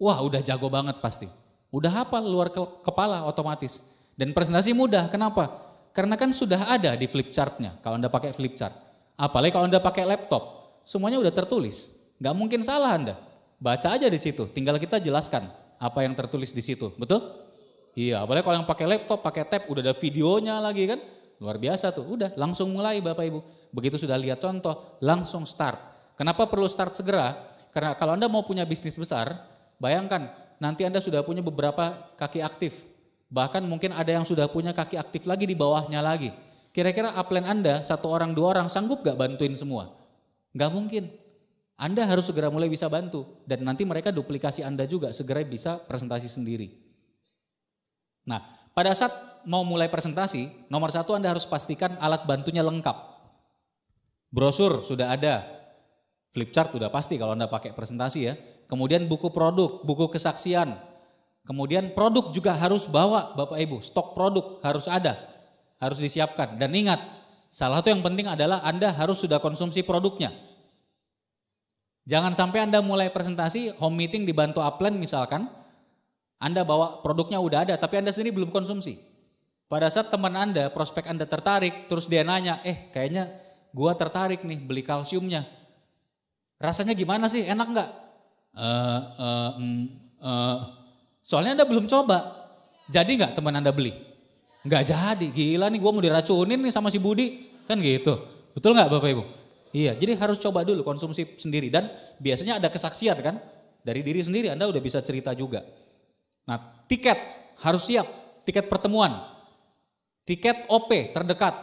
wah udah jago banget pasti. Udah hafal luar kepala otomatis. Dan presentasi mudah, kenapa? Karena kan sudah ada di flip chartnya kalau Anda pakai flip chart. Apalagi kalau Anda pakai laptop, semuanya udah tertulis. Gak mungkin salah Anda. Baca aja di situ, tinggal kita jelaskan apa yang tertulis di situ, betul? Iya, apalagi kalau yang pakai laptop, pakai tab, udah ada videonya lagi kan, luar biasa tuh. Udah, langsung mulai Bapak Ibu. Begitu sudah lihat contoh, langsung start. Kenapa perlu start segera? Karena kalau Anda mau punya bisnis besar, bayangkan nanti Anda sudah punya beberapa kaki aktif. Bahkan mungkin ada yang sudah punya kaki aktif lagi di bawahnya lagi. Kira-kira upline Anda, 1 orang 2 orang sanggup gak bantuin semua? Gak mungkin. Anda harus segera mulai bisa bantu. Dan nanti mereka duplikasi Anda juga, segera bisa presentasi sendiri. Nah, pada saat mau mulai presentasi, nomor 1 Anda harus pastikan alat bantunya lengkap. Brosur sudah ada, flip chart sudah pasti kalau Anda pakai presentasi ya. Kemudian buku produk, buku kesaksian. Kemudian produk juga harus bawa Bapak Ibu, stok produk harus ada, harus disiapkan. Dan ingat, salah satu yang penting adalah Anda harus sudah konsumsi produknya. Jangan sampai Anda mulai presentasi, home meeting dibantu upline misalkan, Anda bawa produknya udah ada, tapi Anda sendiri belum konsumsi. Pada saat teman Anda, prospek Anda tertarik, terus dia nanya, kayaknya gua tertarik nih beli kalsiumnya. Rasanya gimana sih, enak gak? Soalnya Anda belum coba. Jadi gak teman Anda beli? Gak jadi, gila nih gua mau diracunin nih sama si Budi. Kan gitu, betul gak Bapak Ibu? Iya, jadi harus coba dulu konsumsi sendiri. Dan biasanya ada kesaksian kan, dari diri sendiri Anda udah bisa cerita juga. Nah, tiket harus siap, tiket pertemuan, tiket OP terdekat,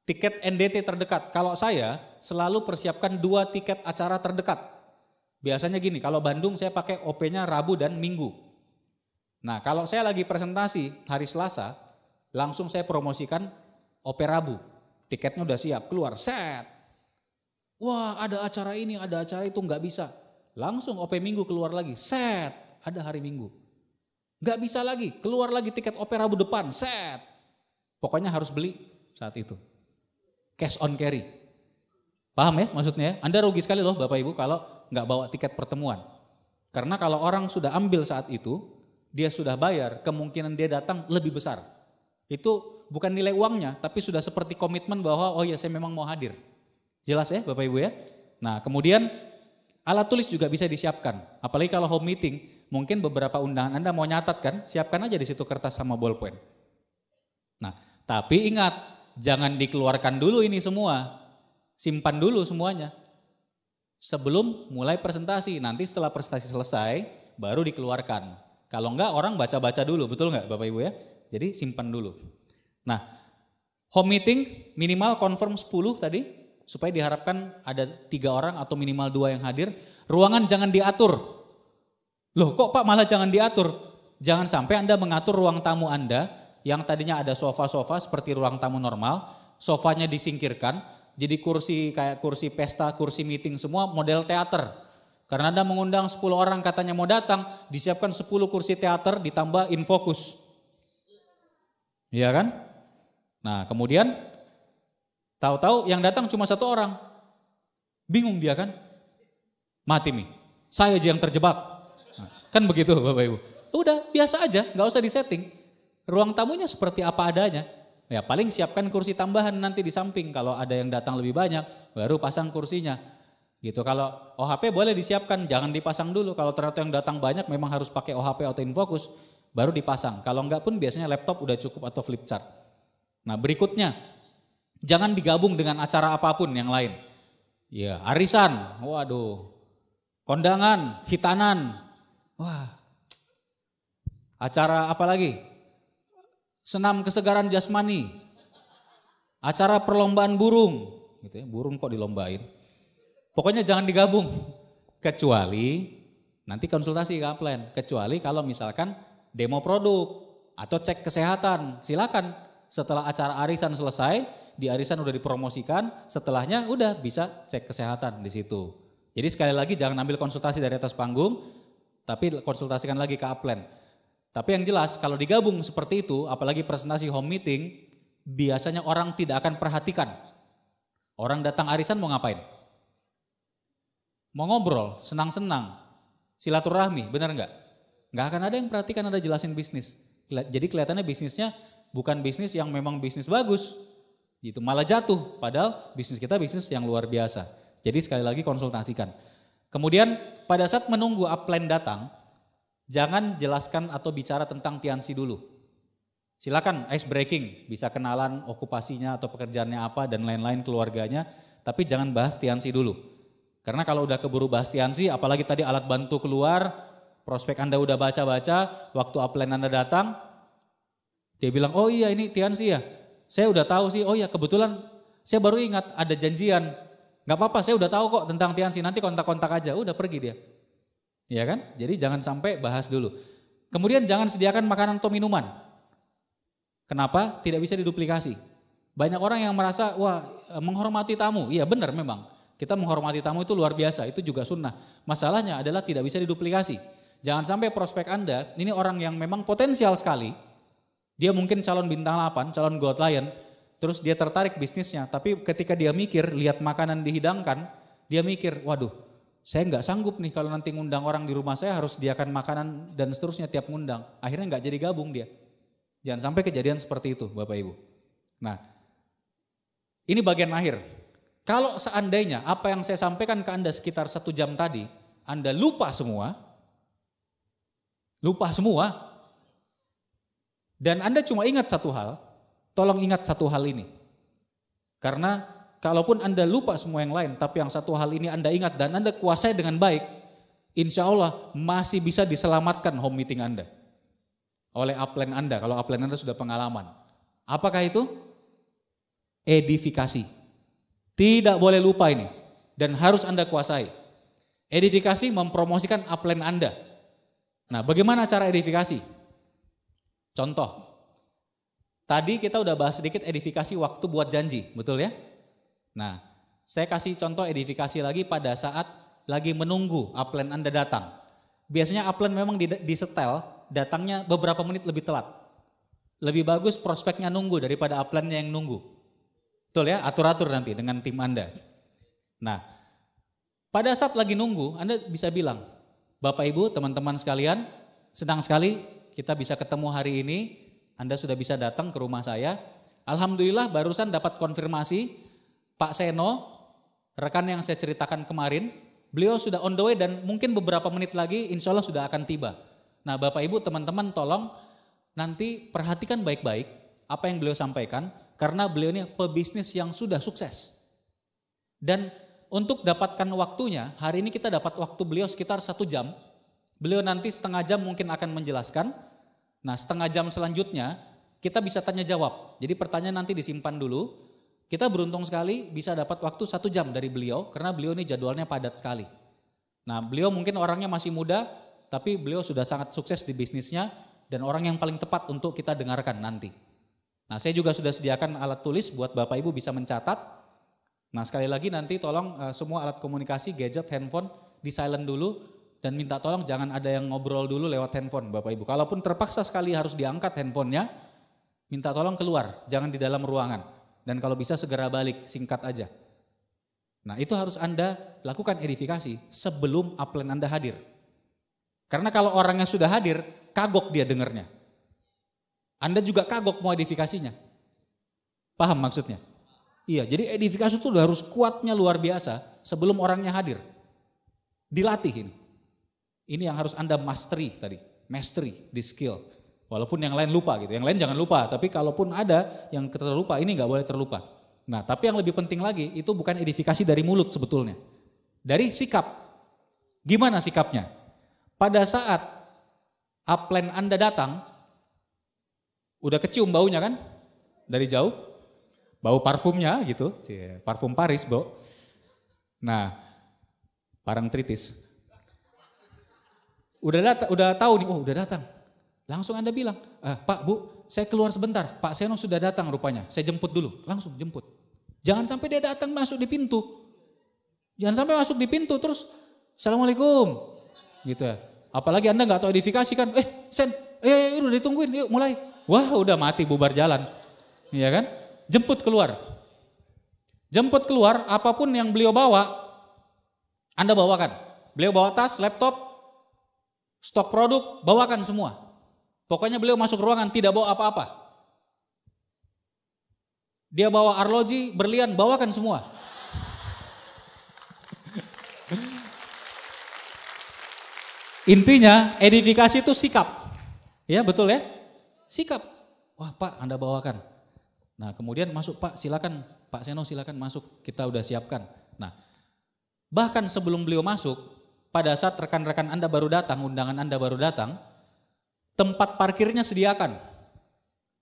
tiket NDT terdekat. Kalau saya selalu persiapkan 2 tiket acara terdekat. Biasanya gini, kalau Bandung saya pakai OP-nya Rabu dan Minggu. Nah, kalau saya lagi presentasi hari Selasa, langsung saya promosikan OP Rabu. Tiketnya udah siap, keluar, set. Wah, ada acara ini, ada acara itu, nggak bisa. Langsung OP Minggu keluar lagi, set, ada hari Minggu. Gak bisa lagi, keluar lagi tiket OP Rabu depan, set. Pokoknya harus beli saat itu. Cash on carry. Paham ya maksudnya? Anda rugi sekali loh Bapak Ibu kalau gak bawa tiket pertemuan. Karena kalau orang sudah ambil saat itu, dia sudah bayar, kemungkinan dia datang lebih besar. Itu bukan nilai uangnya, tapi sudah seperti komitmen bahwa oh ya saya memang mau hadir. Jelas ya Bapak Ibu ya? Nah kemudian alat tulis juga bisa disiapkan. Apalagi kalau home meeting, mungkin beberapa undangan Anda mau nyatat kan, siapkan aja di situ kertas sama bolpen. Nah, tapi ingat, jangan dikeluarkan dulu ini semua. Simpan dulu semuanya. Sebelum mulai presentasi, nanti setelah presentasi selesai, baru dikeluarkan. Kalau enggak, orang baca-baca dulu, betul enggak Bapak Ibu ya? Jadi simpan dulu. Nah, home meeting minimal confirm 10 tadi, supaya diharapkan ada 3 orang atau minimal 2 yang hadir. Ruangan jangan diatur. Loh kok Pak malah jangan diatur? Jangan sampai Anda mengatur ruang tamu Anda yang tadinya ada sofa-sofa seperti ruang tamu normal, sofanya disingkirkan, jadi kursi kayak kursi pesta, kursi meeting semua model teater. Karena Anda mengundang 10 orang katanya mau datang, disiapkan 10 kursi teater ditambah infocus. Iya kan? Nah kemudian tahu-tahu yang datang cuma 1 orang. Bingung dia kan? Mati nih, saya aja yang terjebak. Kan begitu Bapak Ibu. Udah biasa aja, gak usah disetting. Ruang tamunya seperti apa adanya. Ya paling siapkan kursi tambahan nanti di samping. Kalau ada yang datang lebih banyak, baru pasang kursinya. Gitu. Kalau OHP boleh disiapkan, jangan dipasang dulu. Kalau ternyata yang datang banyak memang harus pakai OHP atau infocus, baru dipasang. Kalau enggak pun biasanya laptop udah cukup atau flip chart. Nah berikutnya, jangan digabung dengan acara apapun yang lain. Ya arisan, waduh, kondangan, hitanan. Wah, acara apa lagi? Senam kesegaran jasmani, acara perlombaan burung, gitu ya, burung kok dilombain. Pokoknya jangan digabung, kecuali nanti konsultasi ke upline. Kecuali kalau misalkan demo produk atau cek kesehatan, silakan. Setelah acara arisan selesai, di arisan udah dipromosikan, setelahnya udah bisa cek kesehatan di situ. Jadi sekali lagi jangan ambil konsultasi dari atas panggung, tapi konsultasikan lagi ke upline. Tapi yang jelas kalau digabung seperti itu, apalagi presentasi home meeting, biasanya orang tidak akan perhatikan. Orang datang arisan mau ngapain? Mau ngobrol, senang-senang, silaturahmi, benar enggak? Enggak akan ada yang perhatikan Anda jelasin bisnis. Jadi kelihatannya bisnisnya bukan bisnis yang memang bisnis bagus, gitu, malah jatuh. Padahal bisnis kita bisnis yang luar biasa. Jadi sekali lagi konsultasikan. Kemudian pada saat menunggu upline datang, jangan jelaskan atau bicara tentang Tiansi dulu. Silakan ice breaking, bisa kenalan okupasinya atau pekerjaannya apa dan lain-lain keluarganya, tapi jangan bahas Tiansi dulu. Karena kalau udah keburu bahas Tiansi, apalagi tadi alat bantu keluar, prospek Anda udah baca-baca, waktu upline Anda datang, dia bilang, oh iya ini Tiansi ya, saya udah tahu sih, oh iya kebetulan saya baru ingat ada janjian. Gak apa-apa, saya udah tahu kok tentang Tiansi, nanti kontak-kontak aja, udah pergi dia. Iya kan? Jadi jangan sampai bahas dulu. Kemudian jangan sediakan makanan atau minuman. Kenapa? Tidak bisa diduplikasi. Banyak orang yang merasa, wah menghormati tamu. Iya benar memang, kita menghormati tamu itu luar biasa, itu juga sunnah. Masalahnya adalah tidak bisa diduplikasi. Jangan sampai prospek Anda, ini orang yang memang potensial sekali, dia mungkin calon bintang 8, calon gold lion, terus dia tertarik bisnisnya, tapi ketika dia mikir, lihat makanan dihidangkan, dia mikir, waduh, saya nggak sanggup nih kalau nanti ngundang orang di rumah saya harus sediakan makanan dan seterusnya tiap ngundang. Akhirnya nggak jadi gabung dia. Jangan sampai kejadian seperti itu Bapak Ibu. Nah, ini bagian akhir. Kalau seandainya apa yang saya sampaikan ke Anda sekitar 1 jam tadi, Anda lupa semua, dan Anda cuma ingat 1 hal, tolong ingat 1 hal ini. Karena kalaupun Anda lupa semua yang lain, tapi yang 1 hal ini Anda ingat dan Anda kuasai dengan baik, insya Allah masih bisa diselamatkan home meeting Anda oleh upline Anda, kalau upline Anda sudah pengalaman. Apakah itu? Edifikasi. Tidak boleh lupa ini dan harus Anda kuasai. Edifikasi mempromosikan upline Anda. Nah, bagaimana cara edifikasi? Contoh. Tadi kita udah bahas sedikit edifikasi waktu buat janji, betul ya? Nah, saya kasih contoh edifikasi lagi pada saat lagi menunggu upline Anda datang. Biasanya upline memang disetel, datangnya beberapa menit lebih telat. Lebih bagus prospeknya nunggu daripada upline-nya yang nunggu. Betul ya? Atur-atur nanti dengan tim Anda. Nah, pada saat lagi nunggu, Anda bisa bilang, Bapak Ibu, teman-teman sekalian, senang sekali kita bisa ketemu hari ini. Anda sudah bisa datang ke rumah saya. Alhamdulillah barusan dapat konfirmasi Pak Seno, rekan yang saya ceritakan kemarin, Beliau sudah on the way dan mungkin beberapa menit lagi insya Allah sudah akan tiba. Nah Bapak Ibu teman-teman tolong nanti perhatikan baik-baik apa yang beliau sampaikan. Karena beliau ini pebisnis yang sudah sukses. Dan untuk dapatkan waktunya, hari ini kita dapat waktu beliau sekitar 1 jam. Beliau nanti setengah jam mungkin akan menjelaskan. Nah setengah jam selanjutnya kita bisa tanya jawab. Jadi pertanyaan nanti disimpan dulu. Kita beruntung sekali bisa dapat waktu 1 jam dari beliau. Karena beliau ini jadwalnya padat sekali. Nah beliau mungkin orangnya masih muda. Tapi beliau sudah sangat sukses di bisnisnya. Dan orang yang paling tepat untuk kita dengarkan nanti. Nah saya juga sudah sediakan alat tulis buat Bapak Ibu bisa mencatat. Nah sekali lagi nanti tolong semua alat komunikasi, gadget, handphone di silent dulu. Dan minta tolong jangan ada yang ngobrol dulu lewat handphone Bapak Ibu. Kalaupun terpaksa sekali harus diangkat handphonenya, minta tolong keluar, jangan di dalam ruangan. Dan kalau bisa segera balik, singkat aja. Nah itu harus Anda lakukan edifikasi sebelum upline Anda hadir. Karena kalau orangnya sudah hadir, kagok dia dengernya. Anda juga kagok mau edifikasinya. Paham maksudnya? Iya, jadi edifikasi itu harus kuatnya luar biasa sebelum orangnya hadir. Dilatih ini. Ini yang harus Anda mastery tadi. Mastery, di skill. Walaupun yang lain lupa gitu. Yang lain jangan lupa, tapi kalaupun ada yang terlupa, ini gak boleh terlupa. Nah, tapi yang lebih penting lagi, itu bukan edifikasi dari mulut sebetulnya. Dari sikap. Gimana sikapnya? Pada saat upline Anda datang, udah kecium baunya kan? Dari jauh. Bau parfumnya gitu. Parfum Paris, Bo. Nah, Parangtritis. Udah tahu nih, oh udah datang. Langsung Anda bilang, Pak, Bu, saya keluar sebentar. Pak Seno sudah datang rupanya. Saya jemput dulu. Langsung jemput. Jangan sampai dia datang masuk di pintu. Jangan sampai masuk di pintu terus, Assalamualaikum. Gitu ya. Apalagi Anda gak tahu edifikasi kan. Sen, udah ditungguin, yuk mulai. Wah udah mati bubar jalan, iya kan? Jemput keluar. Jemput keluar, apapun yang beliau bawa, Anda bawakan. Beliau bawa tas, laptop, stok produk, bawakan semua. Pokoknya beliau masuk ruangan tidak bawa apa-apa. Dia bawa arloji, berlian, bawakan semua. Intinya edifikasi itu sikap. Ya betul ya? Sikap. Wah Pak, Anda bawakan. Nah kemudian masuk Pak, silakan Pak Seno silakan masuk, kita udah siapkan. Nah bahkan sebelum beliau masuk, pada saat rekan-rekan Anda baru datang, undangan Anda baru datang, tempat parkirnya sediakan.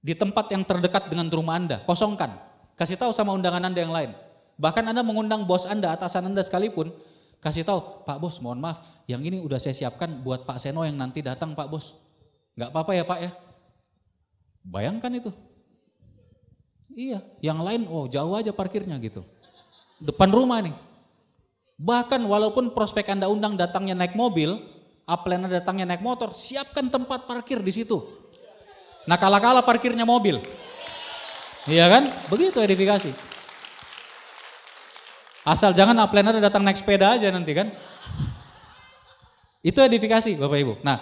Di tempat yang terdekat dengan rumah Anda, kosongkan. Kasih tahu sama undangan Anda yang lain. Bahkan Anda mengundang bos Anda, atasan Anda sekalipun, kasih tahu, Pak Bos mohon maaf, yang ini udah saya siapkan buat Pak Seno yang nanti datang Pak Bos. Gak apa-apa ya Pak ya. Bayangkan itu. Iya, yang lain jauh aja parkirnya gitu. Depan rumah nih. Bahkan walaupun prospek Anda undang datangnya naik mobil, upline Anda datangnya naik motor, siapkan tempat parkir di situ. Nah kala-kala parkirnya mobil. Iya kan? Begitu edifikasi. Asal jangan upline Anda datang naik sepeda aja nanti kan. Itu edifikasi Bapak Ibu. Nah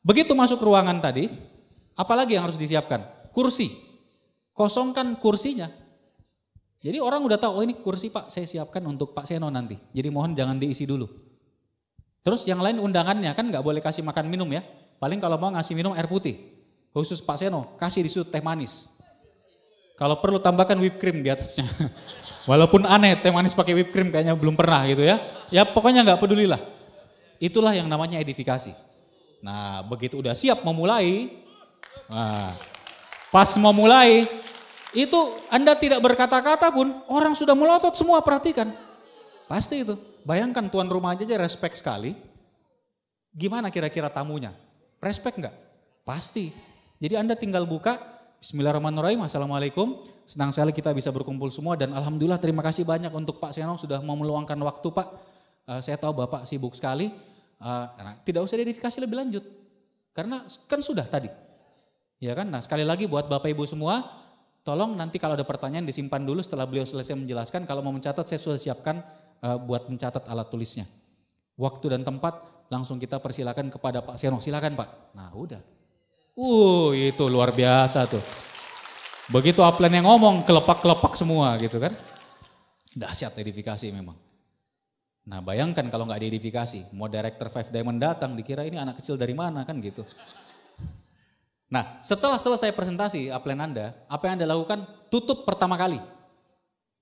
begitu masuk ruangan tadi, apalagi yang harus disiapkan? Kursi. Kosongkan kursinya. Jadi orang udah tahu, ini kursi Pak saya siapkan untuk Pak Seno nanti. Jadi mohon jangan diisi dulu. Terus yang lain undangannya kan gak boleh kasih makan minum ya. Paling kalau mau ngasih minum air putih. Khusus Pak Seno, kasih di situ teh manis. Kalau perlu tambahkan whipped cream di atasnya. Walaupun aneh teh manis pakai whipped cream kayaknya belum pernah gitu ya. Ya pokoknya gak pedulilah. Itulah yang namanya edifikasi. Nah begitu udah siap memulai. Nah, pas mau mulai, itu Anda tidak berkata-kata pun orang sudah melotot semua, perhatikan. Pasti itu. Bayangkan tuan rumah aja respect sekali. Gimana kira-kira tamunya? Respect enggak? Pasti. Jadi Anda tinggal buka, Bismillahirrahmanirrahim, Assalamualaikum. Senang sekali kita bisa berkumpul semua dan Alhamdulillah terima kasih banyak untuk Pak Seno sudah mau meluangkan waktu Pak. Saya tahu Bapak sibuk sekali. Tidak usah edifikasi lebih lanjut. Karena kan sudah tadi. Ya kan? Nah sekali lagi buat Bapak Ibu semua, tolong nanti kalau ada pertanyaan disimpan dulu setelah beliau selesai menjelaskan. Kalau mau mencatat saya sudah siapkan buat mencatat alat tulisnya. Waktu dan tempat langsung kita persilakan kepada Pak Seno. Silakan Pak. Nah udah. Itu luar biasa tuh. Begitu upline yang ngomong kelepak-kelepak semua gitu kan. Dahsyat edifikasi memang. Nah bayangkan kalau nggak diedifikasi, mau director Five Diamond datang dikira ini anak kecil dari mana kan gitu. Nah setelah selesai presentasi upline Anda, apa yang Anda lakukan? Tutup pertama kali.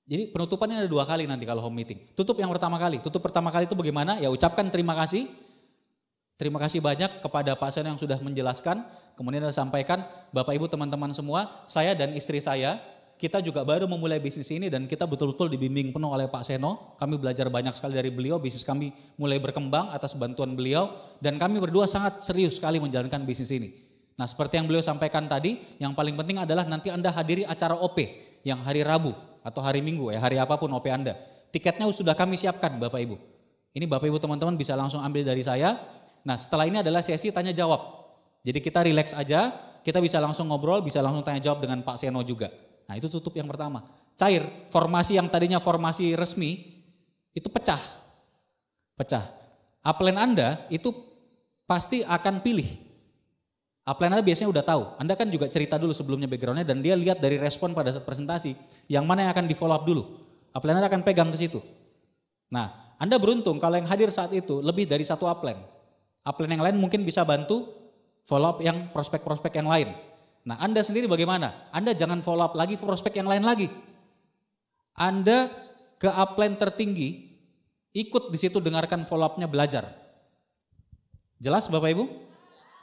Jadi penutupannya ada 2 kali nanti kalau home meeting. Tutup yang pertama kali. Tutup pertama kali itu bagaimana? Ya ucapkan terima kasih. Terima kasih banyak kepada Pak Seno yang sudah menjelaskan. Kemudian Anda sampaikan, Bapak Ibu teman-teman semua, saya dan istri saya, kita juga baru memulai bisnis ini dan kita betul-betul dibimbing penuh oleh Pak Seno. Kami belajar banyak sekali dari beliau, bisnis kami mulai berkembang atas bantuan beliau. Dan kami berdua sangat serius sekali menjalankan bisnis ini. Nah seperti yang beliau sampaikan tadi, yang paling penting adalah nanti Anda hadiri acara OP yang hari Rabu atau hari Minggu ya, hari apapun OP Anda. Tiketnya sudah kami siapkan Bapak Ibu. Ini Bapak Ibu teman-teman bisa langsung ambil dari saya. Nah setelah ini adalah sesi tanya jawab. Jadi kita relax aja, kita bisa langsung ngobrol, bisa langsung tanya jawab dengan Pak Seno juga. Nah itu tutup yang pertama. Cair, formasi yang tadinya formasi resmi, itu pecah. Upline Anda itu pasti akan pilih. Upline Anda biasanya udah tahu, Anda kan juga cerita dulu sebelumnya backgroundnya dan dia lihat dari respon pada saat presentasi, yang mana yang akan di follow up dulu. Upline Anda akan pegang ke situ. Nah, Anda beruntung kalau yang hadir saat itu lebih dari 1 upline. Upline yang lain mungkin bisa bantu follow up yang prospek-prospek yang lain. Nah, Anda sendiri bagaimana? Anda jangan follow up lagi prospek yang lain lagi. Anda ke upline tertinggi, ikut di situ dengarkan follow up-nya, belajar. Jelas Bapak Ibu?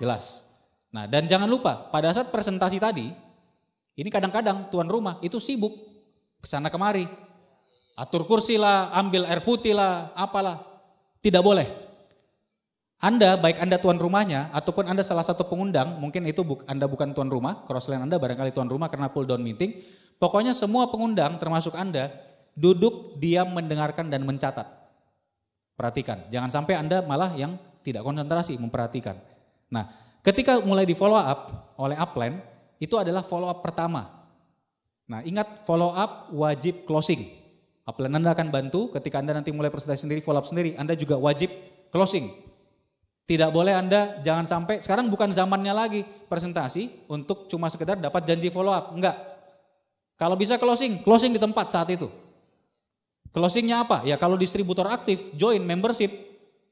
Jelas. Nah dan jangan lupa pada saat presentasi tadi, ini kadang-kadang tuan rumah itu sibuk kesana kemari, atur kursi lah, ambil air putih lah, apalah, tidak boleh. Anda baik Anda tuan rumahnya ataupun Anda salah satu pengundang, mungkin itu Anda bukan tuan rumah, crossline Anda barangkali tuan rumah karena pull down meeting. Pokoknya semua pengundang termasuk Anda duduk diam mendengarkan dan mencatat. Perhatikan, jangan sampai Anda malah yang tidak konsentrasi memperhatikan. Nah ketika mulai di follow up oleh upline, itu adalah follow up pertama. Nah ingat follow up wajib closing. Upline Anda akan bantu ketika Anda nanti mulai presentasi sendiri, follow up sendiri, Anda juga wajib closing. Tidak boleh Anda, jangan sampai, sekarang bukan zamannya lagi presentasi untuk cuma sekedar dapat janji follow up, enggak. Kalau bisa closing di tempat saat itu. Closingnya apa? Ya kalau distributor aktif, join membership,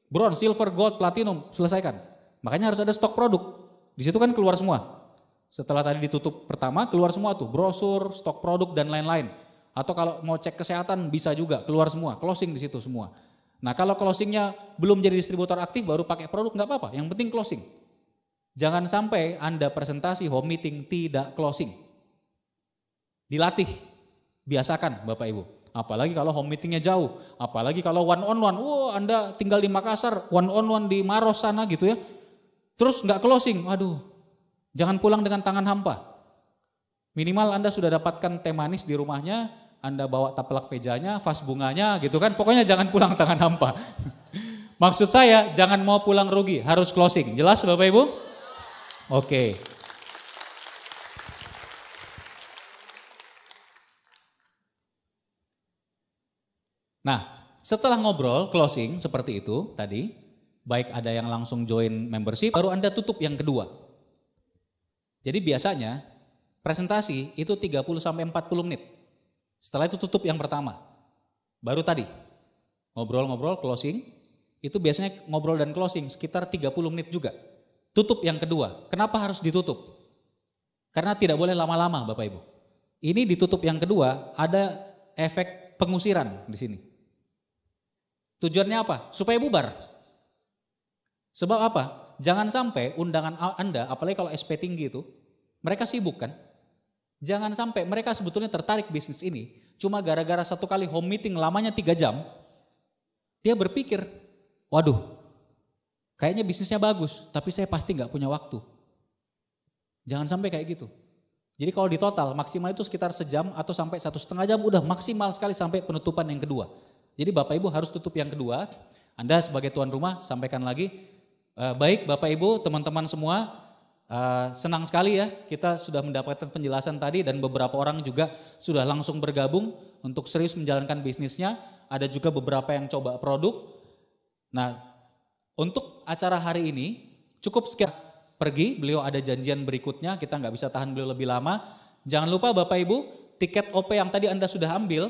bronze, silver, gold, platinum, selesaikan. Makanya harus ada stok produk. Di situ kan keluar semua. Setelah tadi ditutup pertama, keluar semua tuh, brosur, stok produk dan lain-lain. Atau kalau mau cek kesehatan bisa juga keluar semua, closing di situ semua. Nah kalau closingnya belum jadi distributor aktif baru pakai produk nggak apa-apa, yang penting closing. Jangan sampai Anda presentasi home meeting tidak closing. Dilatih, biasakan Bapak Ibu. Apalagi kalau home meetingnya jauh, apalagi kalau one on one, Anda tinggal di Makassar, one on one di Maros sana gitu ya. Terus nggak closing, aduh, jangan pulang dengan tangan hampa. Minimal Anda sudah dapatkan teh manis di rumahnya, Anda bawa taplak mejanya, vas bunganya gitu kan, pokoknya jangan pulang tangan hampa. Maksud saya jangan mau pulang rugi, harus closing. Jelas Bapak Ibu? Oke. Nah, setelah ngobrol, closing seperti itu tadi, baik ada yang langsung join membership, baru Anda tutup yang kedua. Jadi biasanya presentasi itu 30-40 menit. Setelah itu tutup yang pertama. Baru tadi, ngobrol-ngobrol, closing, itu biasanya ngobrol dan closing sekitar 30 menit juga. Tutup yang kedua. Kenapa harus ditutup? Karena tidak boleh lama-lama Bapak Ibu. Ini ditutup yang kedua, ada efek pengusiran di sini. Tujuannya apa? Supaya bubar. Sebab apa? Jangan sampai undangan Anda, apalagi kalau SP tinggi itu, mereka sibuk kan? Jangan sampai mereka sebetulnya tertarik bisnis ini, cuma gara-gara satu kali home meeting lamanya 3 jam, dia berpikir, waduh, kayaknya bisnisnya bagus, tapi saya pasti nggak punya waktu. Jangan sampai kayak gitu. Jadi kalau di total maksimal itu sekitar sejam atau sampai 1,5 jam, udah maksimal sekali sampai penutupan yang kedua. Jadi Bapak Ibu harus tutup yang kedua. Anda sebagai tuan rumah sampaikan lagi. Baik Bapak Ibu, teman-teman semua, senang sekali ya kita sudah mendapatkan penjelasan tadi dan beberapa orang juga sudah langsung bergabung untuk serius menjalankan bisnisnya. Ada juga beberapa yang coba produk. Nah untuk acara hari ini cukup sekian, pergi, beliau ada janjian berikutnya, kita nggak bisa tahan beliau lebih lama. Jangan lupa Bapak Ibu, tiket OP yang tadi Anda sudah ambil,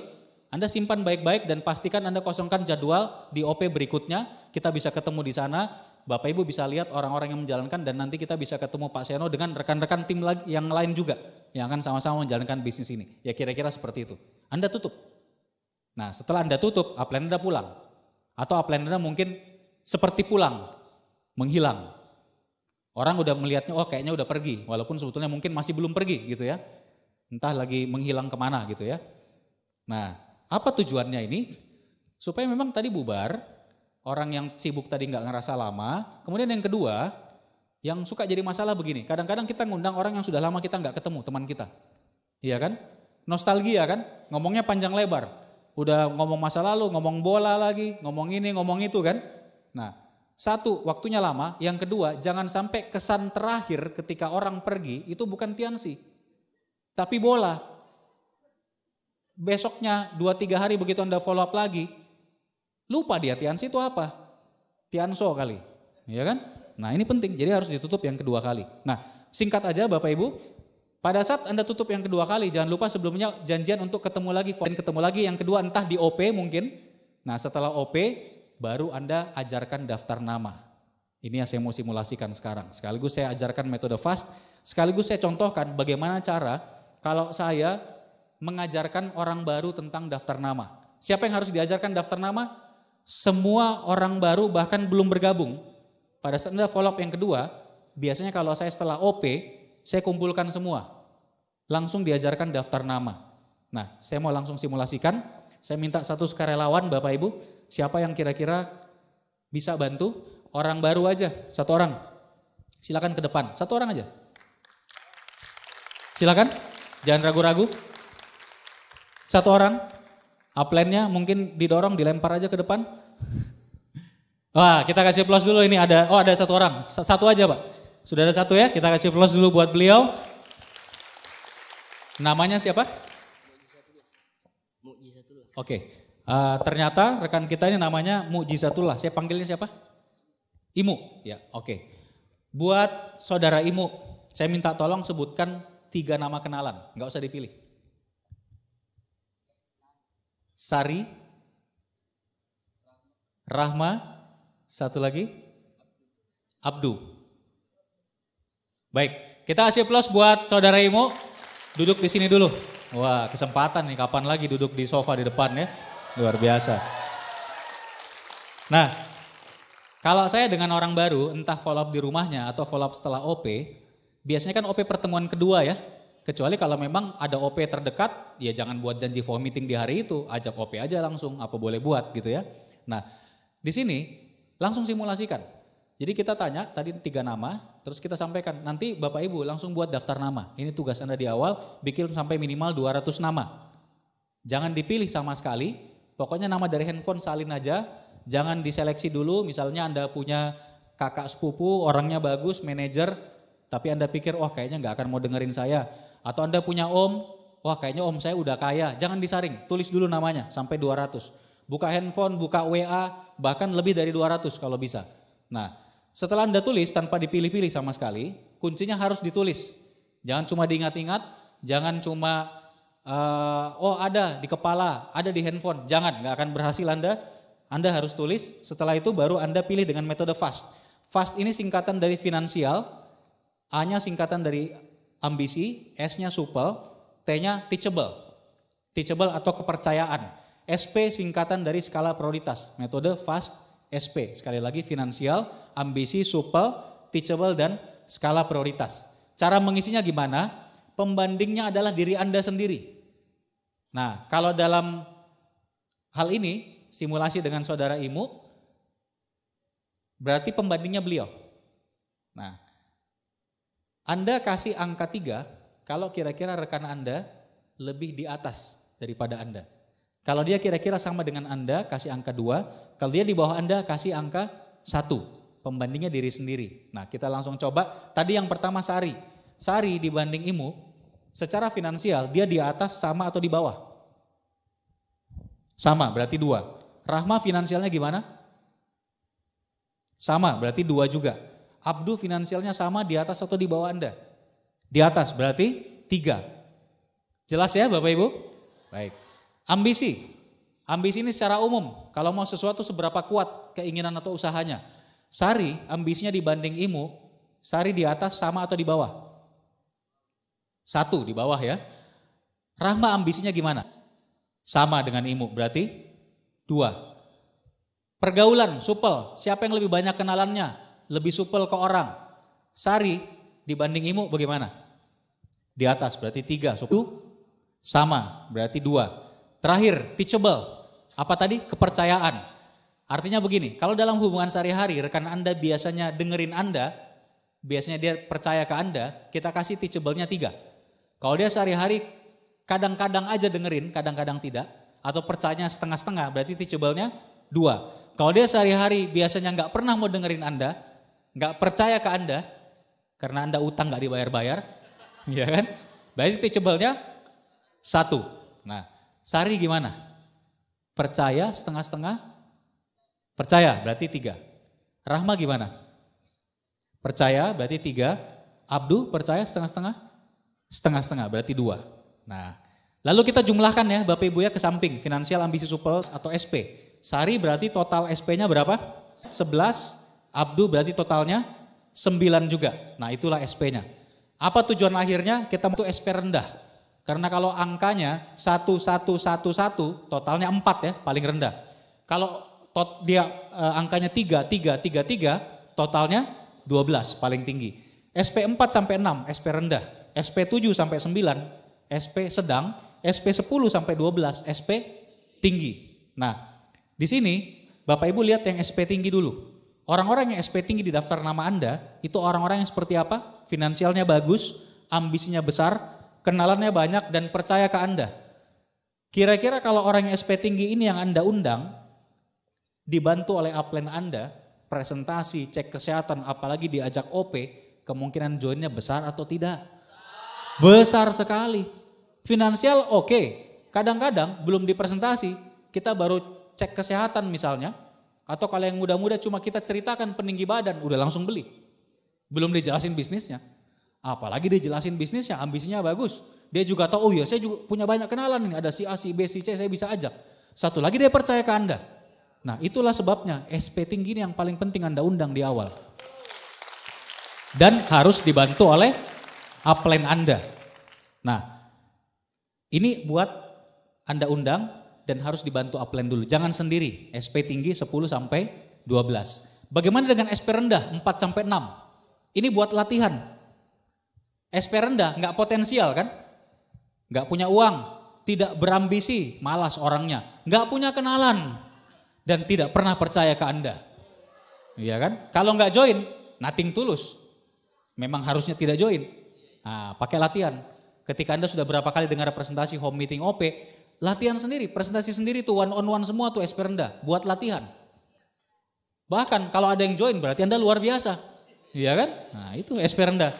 Anda simpan baik-baik dan pastikan Anda kosongkan jadwal di OP berikutnya. Kita bisa ketemu di sana, Bapak Ibu bisa lihat orang-orang yang menjalankan dan nanti kita bisa ketemu Pak Seno dengan rekan-rekan tim yang lain juga yang akan sama-sama menjalankan bisnis ini. Ya kira-kira seperti itu. Anda tutup. Nah setelah Anda tutup, upline Anda pulang. Atau upline Anda mungkin seperti pulang, menghilang. Orang udah melihatnya, oh kayaknya udah pergi, walaupun sebetulnya mungkin masih belum pergi gitu ya. Entah lagi menghilang kemana gitu ya. Nah, apa tujuannya ini? Supaya memang tadi bubar, orang yang sibuk tadi nggak ngerasa lama. Kemudian yang kedua, yang suka jadi masalah begini, kadang-kadang kita ngundang orang yang sudah lama kita nggak ketemu, teman kita. Iya kan? Nostalgia kan? Ngomongnya panjang lebar. Udah ngomong masa lalu, ngomong bola lagi, ngomong ini, ngomong itu kan. Nah, satu, waktunya lama. Yang kedua, jangan sampai kesan terakhir ketika orang pergi itu bukan Tiansi, tapi bola. Besoknya 2-3 hari begitu Anda follow up lagi, lupa dia Tiansi itu apa? Tianso kali, ya kan? Nah ini penting, jadi harus ditutup yang kedua kali. Nah singkat aja Bapak Ibu, pada saat Anda tutup yang kedua kali, jangan lupa sebelumnya janjian untuk ketemu lagi yang kedua entah di OP mungkin. Nah setelah OP, baru Anda ajarkan daftar nama. Ini yang saya mau simulasikan sekarang. Sekaligus saya ajarkan metode FAST, sekaligus saya contohkan bagaimana cara kalau saya mengajarkan orang baru tentang daftar nama. Siapa yang harus diajarkan daftar nama? Semua orang baru bahkan belum bergabung. Pada saat Anda follow up yang kedua, biasanya kalau saya setelah OP, saya kumpulkan semua. Langsung diajarkan daftar nama. Nah, saya mau langsung simulasikan. Saya minta satu sukarelawan Bapak Ibu. Siapa yang kira-kira bisa bantu? Orang baru aja, satu orang. Silakan ke depan, satu orang aja. Silakan, jangan ragu-ragu. Satu orang, upline-nya mungkin didorong, dilempar aja ke depan. Wah, kita kasih plus dulu ini ada satu orang, satu aja Pak. Sudah ada satu ya, kita kasih plus dulu buat beliau. Namanya siapa? Oke. Ternyata rekan kita ini namanya Mujizatullah. Saya panggilnya siapa? Imu. Ya, oke. Buat saudara Imu, saya minta tolong sebutkan 3 nama kenalan. Nggak usah dipilih. Sari, Rahma, satu lagi, Abdu. Baik, kita kasih plus buat saudara Imu. Duduk di sini dulu. Wah, kesempatan nih, kapan lagi duduk di sofa di depan ya. Luar biasa. Nah, kalau saya dengan orang baru, entah follow up di rumahnya atau follow up setelah OP, biasanya kan OP pertemuan kedua ya. Kecuali kalau memang ada OP terdekat, ya jangan buat janji phone meeting di hari itu, ajak OP aja langsung, apa boleh buat gitu ya. Nah, di sini langsung simulasikan. Jadi kita tanya tadi 3 nama, terus kita sampaikan, nanti Bapak Ibu langsung buat daftar nama. Ini tugas Anda di awal, bikin sampai minimal 200 nama. Jangan dipilih sama sekali. Pokoknya nama dari handphone salin aja, jangan diseleksi dulu, misalnya Anda punya kakak sepupu, orangnya bagus, manajer, tapi Anda pikir, wah kayaknya nggak akan mau dengerin saya. Atau Anda punya om, wah kayaknya om saya udah kaya, jangan disaring, tulis dulu namanya sampai 200. Buka handphone, buka WA, bahkan lebih dari 200 kalau bisa. Nah, setelah Anda tulis tanpa dipilih-pilih sama sekali, kuncinya harus ditulis. Jangan cuma diingat-ingat, jangan cuma ada di kepala, ada di handphone. Jangan, nggak akan berhasil Anda. Anda harus tulis, setelah itu baru Anda pilih dengan metode FAST. FAST ini singkatan dari finansial, A-nya singkatan dari ambisi, S-nya supel, T-nya teachable. Teachable atau kepercayaan. SP singkatan dari skala prioritas, metode FAST SP. Sekali lagi finansial, ambisi, supel, teachable, dan skala prioritas. Cara mengisinya gimana? Pembandingnya adalah diri Anda sendiri. Nah, kalau dalam hal ini, simulasi dengan saudara Imu, berarti pembandingnya beliau. Nah, Anda kasih angka 3, kalau kira-kira rekan Anda lebih di atas daripada Anda. Kalau dia kira-kira sama dengan Anda, kasih angka 2, kalau dia di bawah Anda, kasih angka 1. Pembandingnya diri sendiri. Nah, kita langsung coba. Tadi yang pertama Sari. Sari dibanding Imu, secara finansial dia di atas sama atau di bawah? Sama, berarti 2. Rahma finansialnya gimana? Sama, berarti 2 juga. Abdu finansialnya sama, di atas atau di bawah Anda? Di atas, berarti 3. Jelas ya Bapak Ibu? Baik. Ambisi, Ambisi ini secara umum, kalau mau sesuatu seberapa kuat keinginan atau usahanya. Sari, ambisinya dibanding Imu, Sari di atas sama atau di bawah? 1 di bawah ya. Rahma ambisinya gimana? Sama dengan Imu, berarti 2. Pergaulan, supel, siapa yang lebih banyak kenalannya? Lebih supel ke orang. Sari dibanding Imu bagaimana? Di atas, berarti 3. Sama, berarti 2. Terakhir, teachable. Apa tadi? Kepercayaan. Artinya begini, kalau dalam hubungan sehari-hari rekan Anda biasanya dengerin Anda, biasanya dia percaya ke Anda, kita kasih teachable-nya 3. Kalau dia sehari-hari kadang-kadang aja dengerin, kadang-kadang tidak, atau percayanya setengah-setengah, berarti teachable-nya 2. Kalau dia sehari-hari biasanya nggak pernah mau dengerin Anda, nggak percaya ke Anda, karena Anda utang nggak dibayar-bayar, ya kan? Berarti teachable-nya 1. Nah, Sari gimana? Percaya setengah-setengah? Percaya berarti 3. Rahma gimana? Percaya berarti 3. Abdu percaya setengah-setengah? Setengah-setengah berarti 2. Nah, lalu kita jumlahkan ya Bapak Ibu ya ke samping, finansial ambisi supel atau SP. Sari berarti total SP-nya berapa? 11, Abdu berarti totalnya 9 juga. Nah itulah SP-nya. Apa tujuan akhirnya? Kita butuh SP rendah. Karena kalau angkanya 1111, totalnya 4 ya, paling rendah. Kalau dia angkanya 3, totalnya 12, paling tinggi. SP 4 sampai 6, SP rendah. SP 7 sampai 9, SP sedang. SP 10 sampai 12, SP tinggi. Nah, di sini Bapak Ibu lihat yang SP tinggi dulu. Orang-orang yang SP tinggi di daftar nama Anda, itu orang-orang yang seperti apa? Finansialnya bagus, ambisinya besar, kenalannya banyak dan percaya ke Anda. Kira-kira kalau orang yang SP tinggi ini yang Anda undang, dibantu oleh upline Anda, presentasi, cek kesehatan, apalagi diajak OP, kemungkinan joinnya besar atau tidak? Besar sekali. Finansial oke. Kadang-kadang belum dipresentasi, kita baru cek kesehatan misalnya, atau kalau yang muda-muda cuma kita ceritakan peninggi badan, udah langsung beli. Belum dijelasin bisnisnya. Apalagi dijelasin bisnisnya, ambisinya bagus. Dia juga tahu, oh iya saya juga punya banyak kenalan nih, ada si A, si B, si C, saya bisa ajak. Satu lagi dia percaya ke Anda. Nah itulah sebabnya SP tinggi ini yang paling penting Anda undang di awal. Dan harus dibantu oleh upline Anda. Nah ini buat Anda undang, dan harus dibantu upline dulu. Jangan sendiri, SP tinggi 10 sampai 12. Bagaimana dengan SP rendah 4 sampai 6? Ini buat latihan. SP rendah nggak potensial kan? Nggak punya uang, tidak berambisi, malas orangnya, nggak punya kenalan, dan tidak pernah percaya ke Anda. Iya kan? Kalau nggak join, nothing tulus. Memang harusnya tidak join. Nah, pakai latihan. Ketika Anda sudah berapa kali dengar presentasi home meeting OP, latihan sendiri, presentasi sendiri tuh one on one semua tuh SP rendah, buat latihan. Bahkan kalau ada yang join berarti Anda luar biasa. Iya kan? Nah, itu SP rendah.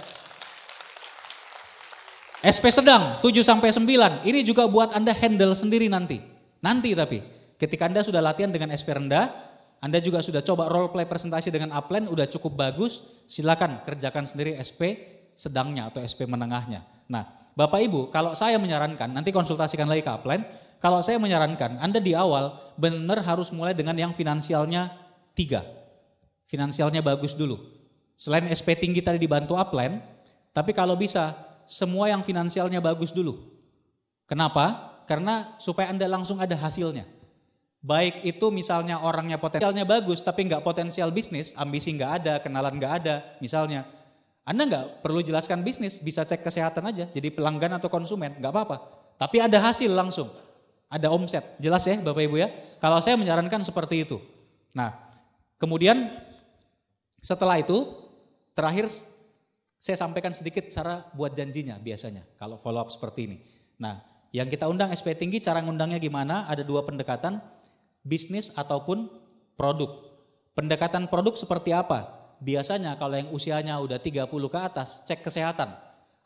SP sedang 7 sampai 9. Ini juga buat Anda handle sendiri nanti. Nanti tapi ketika Anda sudah latihan dengan SP rendah, Anda juga sudah coba role play presentasi dengan upline udah cukup bagus, silakan kerjakan sendiri SP sedangnya atau SP menengahnya. Nah, Bapak Ibu, kalau saya menyarankan, nanti konsultasikan lagi ke upline, kalau saya menyarankan Anda di awal benar harus mulai dengan yang finansialnya 3. Finansialnya bagus dulu. Selain SP tinggi tadi dibantu upline, tapi kalau bisa semua yang finansialnya bagus dulu. Kenapa? Karena supaya Anda langsung ada hasilnya. Baik itu misalnya orangnya potensialnya bagus tapi nggak potensial bisnis, ambisi nggak ada, kenalan nggak ada misalnya. Anda nggak perlu jelaskan bisnis, bisa cek kesehatan aja, jadi pelanggan atau konsumen, nggak apa-apa. Tapi ada hasil langsung, ada omset, jelas ya Bapak Ibu ya. Kalau saya menyarankan seperti itu. Nah, kemudian setelah itu, terakhir saya sampaikan sedikit cara buat janjinya biasanya, kalau follow up seperti ini. Nah, yang kita undang SP tinggi, cara ngundangnya gimana? Ada 2 pendekatan, bisnis ataupun produk. Pendekatan produk seperti apa? Biasanya kalau yang usianya udah 30 ke atas, cek kesehatan.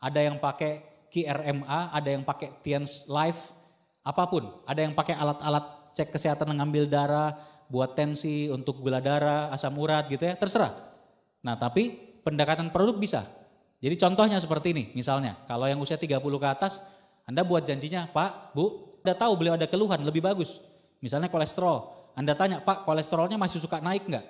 Ada yang pakai QRMA, ada yang pakai TIENS Life, apapun. Ada yang pakai alat-alat cek kesehatan mengambil darah, buat tensi, untuk gula darah, asam urat gitu ya, terserah. Nah tapi pendekatan produk bisa. Jadi contohnya seperti ini, misalnya kalau yang usia 30 ke atas, Anda buat janjinya, Pak, Bu, udah tahu beliau ada keluhan, lebih bagus. Misalnya kolesterol, Anda tanya, Pak kolesterolnya masih suka naik nggak?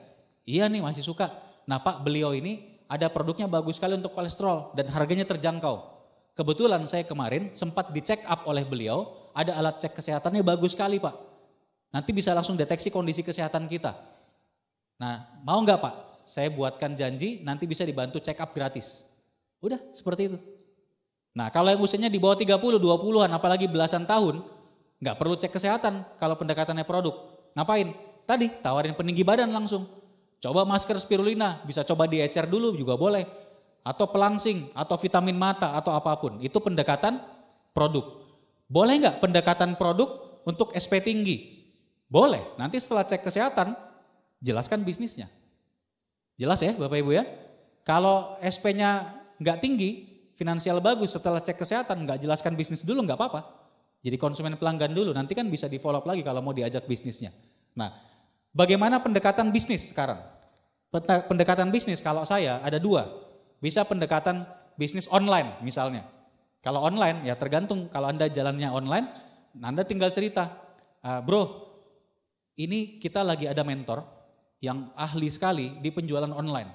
Iya nih masih suka. Nah Pak, beliau ini ada produknya bagus sekali untuk kolesterol dan harganya terjangkau. Kebetulan saya kemarin sempat dicek up oleh beliau, ada alat cek kesehatannya bagus sekali Pak. Nanti bisa langsung deteksi kondisi kesehatan kita. Nah mau nggak Pak? Saya buatkan janji nanti bisa dibantu check up gratis. Udah seperti itu. Nah kalau yang usianya di bawah 30, 20-an apalagi belasan tahun, nggak perlu cek kesehatan kalau pendekatannya produk. Ngapain? Tadi tawarin peninggi badan langsung. Coba masker spirulina, bisa coba diecer dulu juga boleh. Atau pelangsing, atau vitamin mata, atau apapun. Itu pendekatan produk. Boleh nggak pendekatan produk untuk SP tinggi? Boleh, nanti setelah cek kesehatan, jelaskan bisnisnya. Jelas ya Bapak Ibu ya? Kalau SP-nya nggak tinggi, finansial bagus, setelah cek kesehatan nggak jelaskan bisnis dulu nggak apa-apa. Jadi konsumen pelanggan dulu, nanti kan bisa di follow up lagi kalau mau diajak bisnisnya. Nah, bagaimana pendekatan bisnis sekarang? Pendekatan bisnis kalau saya ada dua. Bisa pendekatan bisnis online misalnya. Kalau online ya tergantung, kalau Anda jalannya online, Anda tinggal cerita, bro ini kita lagi ada mentor yang ahli sekali di penjualan online.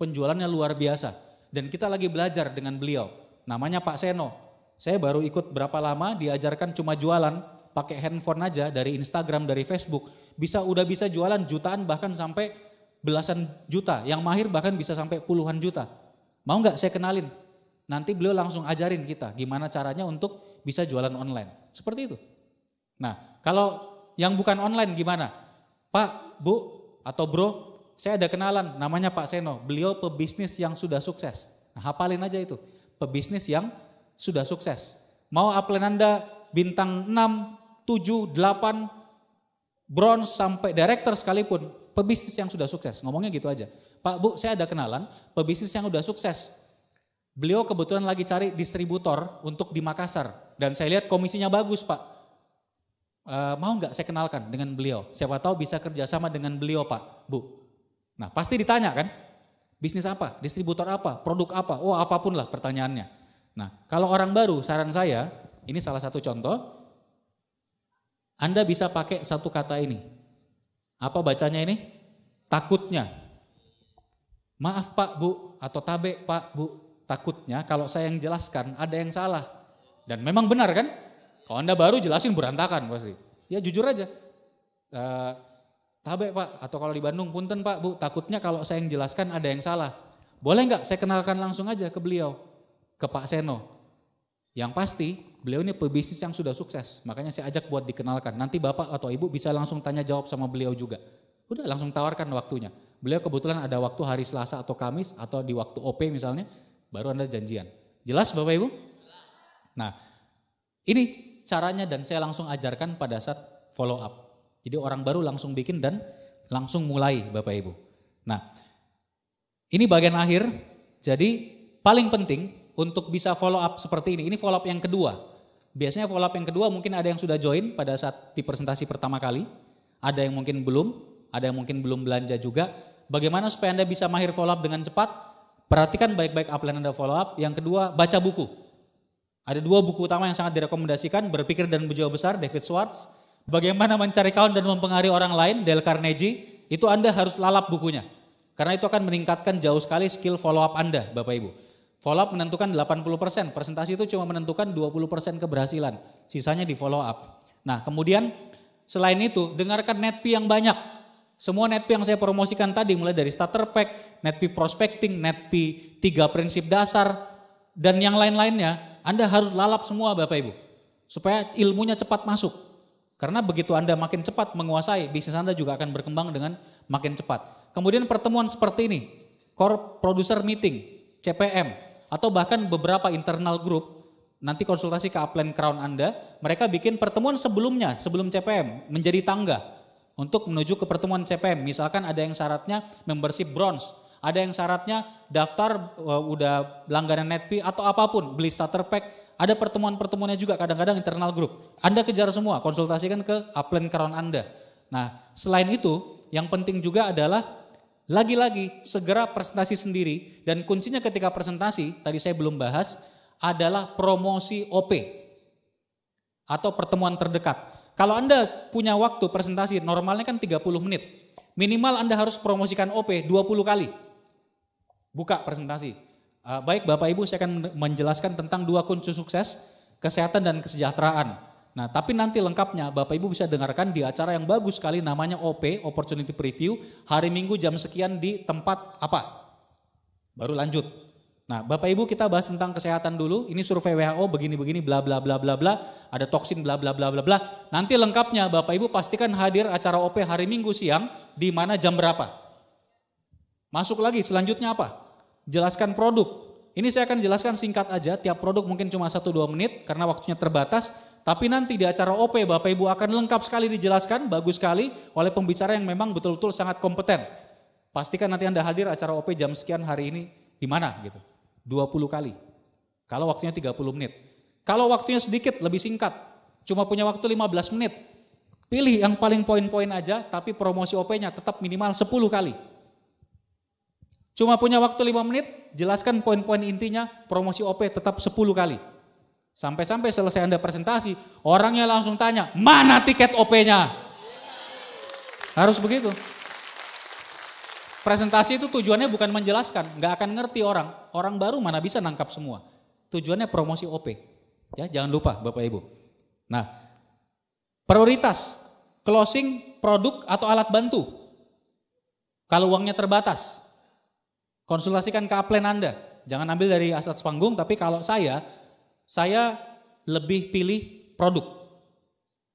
Penjualannya luar biasa dan kita lagi belajar dengan beliau, namanya Pak Seno. Saya baru ikut berapa lama, diajarkan cuma jualan, pakai handphone aja dari Instagram, dari Facebook. Udah bisa jualan jutaan bahkan sampai belasan juta, yang mahir bahkan bisa sampai puluhan juta. Mau nggak saya kenalin? Nanti beliau langsung ajarin kita gimana caranya untuk bisa jualan online. Seperti itu. Nah, kalau yang bukan online gimana? Pak, Bu, atau Bro, saya ada kenalan namanya Pak Seno. Beliau pebisnis yang sudah sukses. Nah, hafalin aja itu. Pebisnis yang sudah sukses. Mau upline Anda bintang 6, 7, 8, bronze sampai director sekalipun, pebisnis yang sudah sukses. Ngomongnya gitu aja. Pak, Bu, saya ada kenalan pebisnis yang udah sukses. Beliau kebetulan lagi cari distributor untuk di Makassar. Dan saya lihat komisinya bagus Pak. Mau nggak saya kenalkan dengan beliau? Siapa tahu bisa kerjasama dengan beliau Pak, Bu. Nah pasti ditanya kan, bisnis apa, distributor apa, produk apa, oh apapun lah pertanyaannya. Nah kalau orang baru, saran saya, ini salah satu contoh, Anda bisa pakai satu kata ini. Apa bacanya ini? Takutnya. Maaf Pak, Bu, atau tabe Pak, Bu, takutnya kalau saya yang jelaskan ada yang salah. Dan memang benar kan? Kalau Anda baru jelasin berantakan pasti. Ya jujur aja. Tabe Pak, atau kalau di Bandung, punten Pak, Bu, takutnya kalau saya yang jelaskan ada yang salah. Boleh nggak saya kenalkan langsung aja ke beliau, ke Pak Seno. Yang pasti beliau ini pebisnis yang sudah sukses, makanya saya ajak buat dikenalkan. Nanti Bapak atau Ibu bisa langsung tanya jawab sama beliau juga. Udah langsung tawarkan waktunya. Beliau kebetulan ada waktu hari Selasa atau Kamis atau di waktu OP misalnya, baru Anda janjian. Jelas Bapak Ibu? Nah, ini caranya dan saya langsung ajarkan pada saat follow up. Jadi orang baru langsung bikin dan langsung mulai Bapak Ibu. Nah, ini bagian akhir. Jadi paling penting untuk bisa follow up seperti ini follow up yang kedua. Biasanya follow up yang kedua mungkin ada yang sudah join pada saat di presentasi pertama kali. Ada yang mungkin belum, ada yang mungkin belum belanja juga. Bagaimana supaya Anda bisa mahir follow up dengan cepat? Perhatikan baik-baik upline Anda follow up. Yang kedua, baca buku. Ada 2 buku utama yang sangat direkomendasikan, Berpikir dan Berjiwa Besar, David Schwartz. Bagaimana mencari kawan dan mempengaruhi orang lain, Dale Carnegie. Itu Anda harus lalap bukunya. Karena itu akan meningkatkan jauh sekali skill follow up Anda, Bapak Ibu. Follow up menentukan 80%, presentasi itu cuma menentukan 20% keberhasilan. Sisanya di follow up. Nah kemudian selain itu, dengarkan NetP yang banyak. Semua NetP yang saya promosikan tadi, mulai dari starter pack, NetP prospecting, NetP 3 prinsip dasar, dan yang lain-lainnya, Anda harus lalap semua Bapak Ibu. Supaya ilmunya cepat masuk. Karena begitu Anda makin cepat menguasai, bisnis Anda juga akan berkembang dengan makin cepat. Kemudian pertemuan seperti ini, core producer meeting, CPM, atau bahkan beberapa internal group, nanti konsultasi ke upline crown Anda, mereka bikin pertemuan sebelumnya, sebelum CPM, menjadi tangga untuk menuju ke pertemuan CPM. Misalkan ada yang syaratnya membership bronze, ada yang syaratnya daftar udah langganan NetP atau apapun, beli starter pack. Ada pertemuan-pertemuannya juga kadang-kadang internal group. Anda kejar semua, konsultasikan ke upline crown Anda. Nah, selain itu, yang penting juga adalah lagi-lagi segera presentasi sendiri, dan kuncinya ketika presentasi, tadi saya belum bahas, adalah promosi OP atau pertemuan terdekat. Kalau Anda punya waktu presentasi, normalnya kan 30 menit. Minimal Anda harus promosikan OP 20 kali. Buka presentasi. Baik Bapak Ibu, saya akan menjelaskan tentang 2 kunci sukses, kesehatan dan kesejahteraan. Nah, tapi nanti lengkapnya Bapak Ibu bisa dengarkan di acara yang bagus sekali namanya OP, Opportunity Preview, hari Minggu jam sekian di tempat apa? Baru lanjut. Nah, Bapak Ibu kita bahas tentang kesehatan dulu. Ini survei WHO begini-begini bla bla bla bla bla, ada toksin bla bla bla bla bla. Nanti lengkapnya Bapak Ibu pastikan hadir acara OP hari Minggu siang di mana jam berapa. Masuk lagi selanjutnya apa? Jelaskan produk. Ini saya akan jelaskan singkat aja, tiap produk mungkin cuma 1-2 menit karena waktunya terbatas. Tapi nanti di acara OP Bapak Ibu akan lengkap sekali dijelaskan, bagus sekali oleh pembicara yang memang betul-betul sangat kompeten. Pastikan nanti Anda hadir acara OP jam sekian hari ini di mana gitu. 20 kali. Kalau waktunya 30 menit. Kalau waktunya sedikit, lebih singkat. Cuma punya waktu 15 menit. Pilih yang paling poin-poin aja, tapi promosi OP-nya tetap minimal 10 kali. Cuma punya waktu 5 menit, jelaskan poin-poin intinya, promosi OP tetap 10 kali. Sampai-sampai selesai Anda presentasi, orangnya langsung tanya, mana tiket OP-nya? Harus begitu. Presentasi itu tujuannya bukan menjelaskan, nggak akan ngerti orang. Orang baru mana bisa nangkap semua. Tujuannya promosi OP. Ya, jangan lupa Bapak Ibu. Nah, prioritas closing produk atau alat bantu. Kalau uangnya terbatas, konsultasikan ke upline Anda. Jangan ambil dari aset panggung, tapi kalau saya lebih pilih produk.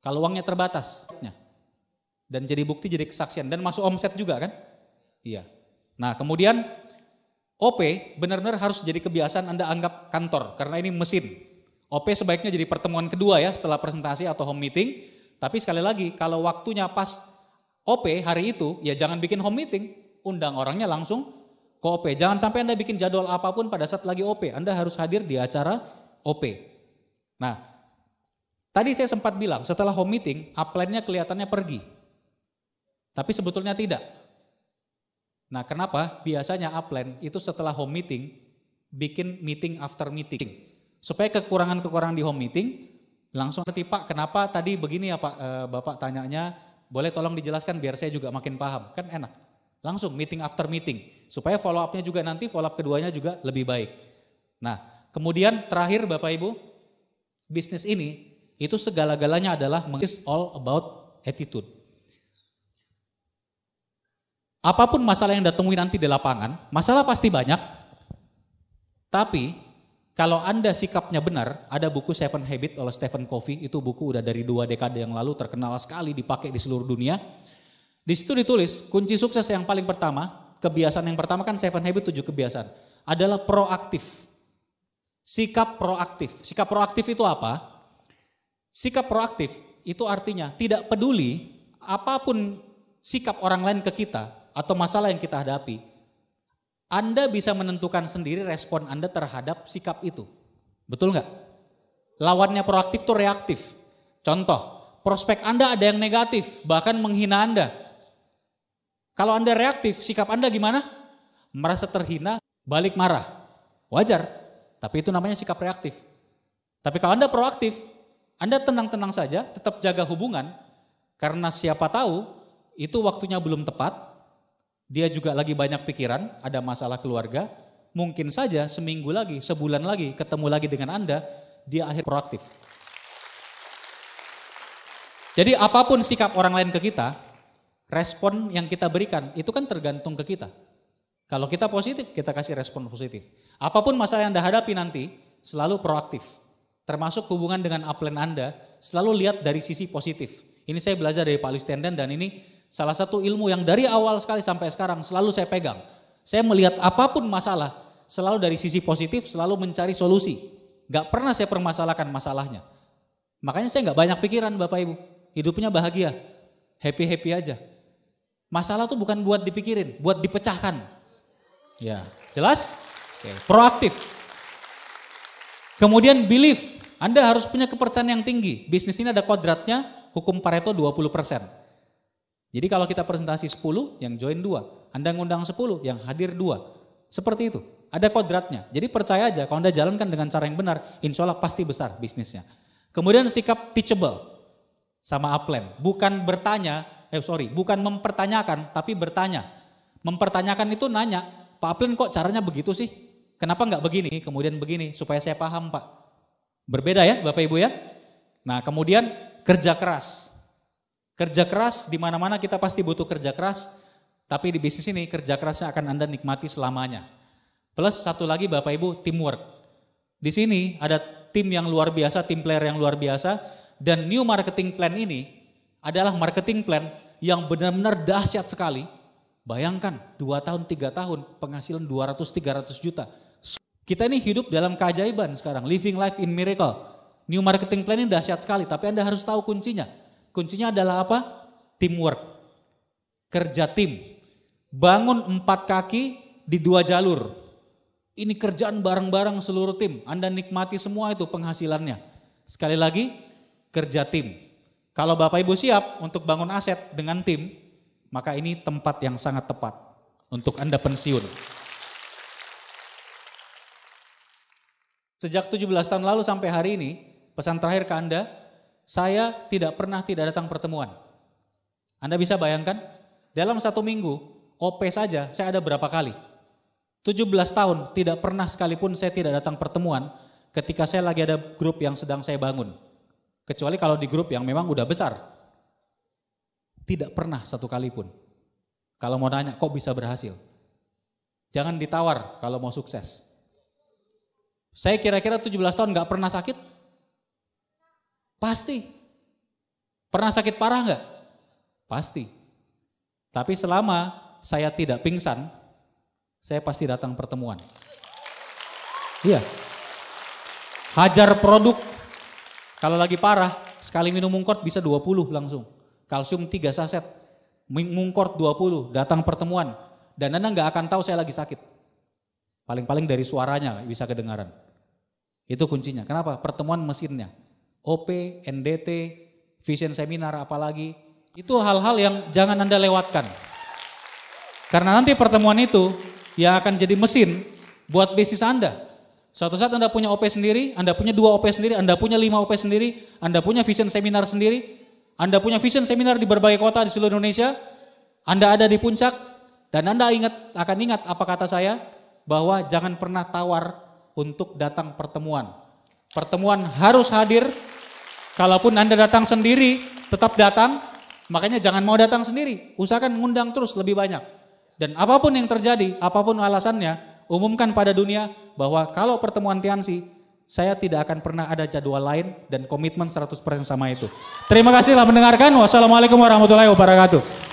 Kalau uangnya terbatas. Dan jadi bukti, jadi kesaksian. Dan masuk omset juga kan? Iya. Nah kemudian OP benar-benar harus jadi kebiasaan Anda anggap kantor. Karena ini mesin. OP sebaiknya jadi pertemuan kedua ya setelah presentasi atau home meeting. Tapi sekali lagi kalau waktunya pas OP hari itu ya jangan bikin home meeting. Undang orangnya langsung ke OP. Jangan sampai Anda bikin jadwal apapun pada saat lagi OP. Anda harus hadir di acara OP. Nah tadi saya sempat bilang setelah home meeting upline-nya kelihatannya pergi. Tapi sebetulnya tidak. Nah kenapa? Biasanya upline itu setelah home meeting bikin meeting after meeting. Supaya kekurangan-kekurangan di home meeting langsung ngerti Pak kenapa tadi begini ya Pak Bapak tanyanya boleh tolong dijelaskan biar saya juga makin paham. Kan enak. Langsung meeting after meeting. Supaya follow up-nya juga nanti follow up keduanya juga lebih baik. Nah kemudian terakhir Bapak Ibu bisnis ini itu segala-galanya adalah it's all about attitude. Apapun masalah yang datangi nanti di lapangan, masalah pasti banyak. Tapi kalau Anda sikapnya benar, ada buku Seven Habits oleh Stephen Covey, itu buku udah dari 2 dekade yang lalu terkenal sekali dipakai di seluruh dunia. Di situ ditulis kunci sukses yang paling pertama, kebiasaan yang pertama kan Seven Habits 7 kebiasaan, adalah proaktif. Sikap proaktif. Sikap proaktif itu apa? Sikap proaktif itu artinya tidak peduli apapun sikap orang lain ke kita, atau masalah yang kita hadapi, Anda bisa menentukan sendiri respon Anda terhadap sikap itu. Betul nggak? Lawannya proaktif itu reaktif. Contoh, prospek Anda ada yang negatif, bahkan menghina Anda. Kalau Anda reaktif, sikap Anda gimana? Merasa terhina, balik marah. Wajar, tapi itu namanya sikap reaktif. Tapi kalau Anda proaktif, Anda tenang-tenang saja, tetap jaga hubungan, karena siapa tahu itu waktunya belum tepat, dia juga lagi banyak pikiran, ada masalah keluarga, mungkin saja seminggu lagi, sebulan lagi, ketemu lagi dengan Anda, dia akhir proaktif. Jadi apapun sikap orang lain ke kita, respon yang kita berikan, itu kan tergantung ke kita. Kalau kita positif, kita kasih respon positif. Apapun masalah yang Anda hadapi nanti, selalu proaktif. Termasuk hubungan dengan upline Anda, selalu lihat dari sisi positif. Ini saya belajar dari Pak Listenden dan ini salah satu ilmu yang dari awal sekali sampai sekarang selalu saya pegang. Saya melihat apapun masalah, selalu dari sisi positif, selalu mencari solusi. Gak pernah saya permasalahkan masalahnya. Makanya saya gak banyak pikiran Bapak Ibu. Hidupnya bahagia, happy-happy aja. Masalah tuh bukan buat dipikirin, buat dipecahkan. Ya, jelas? Oke, proaktif. Kemudian belief, Anda harus punya kepercayaan yang tinggi. Bisnis ini ada kodratnya, hukum Pareto 20%. Jadi kalau kita presentasi 10, yang join 2. Anda ngundang 10, yang hadir 2. Seperti itu, ada kodratnya. Jadi percaya aja, kalau Anda jalankan dengan cara yang benar, insya Allah pasti besar bisnisnya. Kemudian sikap teachable. sama Upland. Bukan bukan mempertanyakan, tapi bertanya. Mempertanyakan itu nanya, Pak Upland kok caranya begitu sih? Kenapa nggak begini, kemudian begini, supaya saya paham Pak. Berbeda ya Bapak Ibu ya? Nah kemudian kerja keras. Kerja keras di mana-mana kita pasti butuh kerja keras, tapi di bisnis ini kerja kerasnya akan Anda nikmati selamanya. Plus satu lagi Bapak Ibu, teamwork. Di sini ada tim yang luar biasa, tim player yang luar biasa, dan new marketing plan ini adalah marketing plan yang benar-benar dahsyat sekali. Bayangkan 2 tahun, 3 tahun penghasilan 200-300 juta. Kita ini hidup dalam keajaiban sekarang, living life in miracle. New marketing plan ini dahsyat sekali, tapi Anda harus tahu kuncinya. Kuncinya adalah apa? Teamwork. Kerja tim. Bangun 4 kaki di 2 jalur. Ini kerjaan bareng-bareng seluruh tim. Anda nikmati semua itu penghasilannya. Sekali lagi, kerja tim. Kalau Bapak Ibu siap untuk bangun aset dengan tim, maka ini tempat yang sangat tepat untuk Anda pensiun. Sejak 17 tahun lalu sampai hari ini, pesan terakhir ke Anda, saya tidak pernah tidak datang pertemuan. Anda bisa bayangkan, dalam 1 minggu, OP saja saya ada berapa kali? 17 tahun tidak pernah sekalipun saya tidak datang pertemuan ketika saya lagi ada grup yang sedang saya bangun. Kecuali kalau di grup yang memang udah besar. Tidak pernah 1 kali pun. Kalau mau nanya, kok bisa berhasil? Jangan ditawar kalau mau sukses. Saya kira-kira 17 tahun gak pernah sakit? Pasti. Pernah sakit parah gak? Pasti. Tapi selama saya tidak pingsan, saya pasti datang pertemuan. Iya. Hajar produk. Kalau lagi parah, sekali minum mungkort bisa 20 langsung. Kalsium 3 saset. Mungkort 20, datang pertemuan. Dan Anda gak akan tahu saya lagi sakit. Paling-paling dari suaranya bisa kedengaran. Itu kuncinya. Kenapa? Pertemuan mesinnya. OP, NDT, vision seminar apalagi. Itu hal-hal yang jangan Anda lewatkan. Karena nanti pertemuan itu yang akan jadi mesin buat bisnis Anda. Suatu saat Anda punya OP sendiri, Anda punya 2 OP sendiri, Anda punya 5 OP sendiri, Anda punya vision seminar sendiri, Anda punya vision seminar di berbagai kota di seluruh Indonesia, Anda ada di puncak, dan Anda akan ingat apa kata saya, bahwa jangan pernah tawar untuk datang pertemuan. Pertemuan harus hadir, kalaupun Anda datang sendiri, tetap datang, makanya jangan mau datang sendiri, usahakan mengundang terus lebih banyak. Dan apapun yang terjadi, apapun alasannya, umumkan pada dunia bahwa kalau pertemuan Tiansi, saya tidak akan pernah ada jadwal lain dan komitmen 100% sama itu. Terima kasih telah mendengarkan. Wassalamualaikum warahmatullahi wabarakatuh.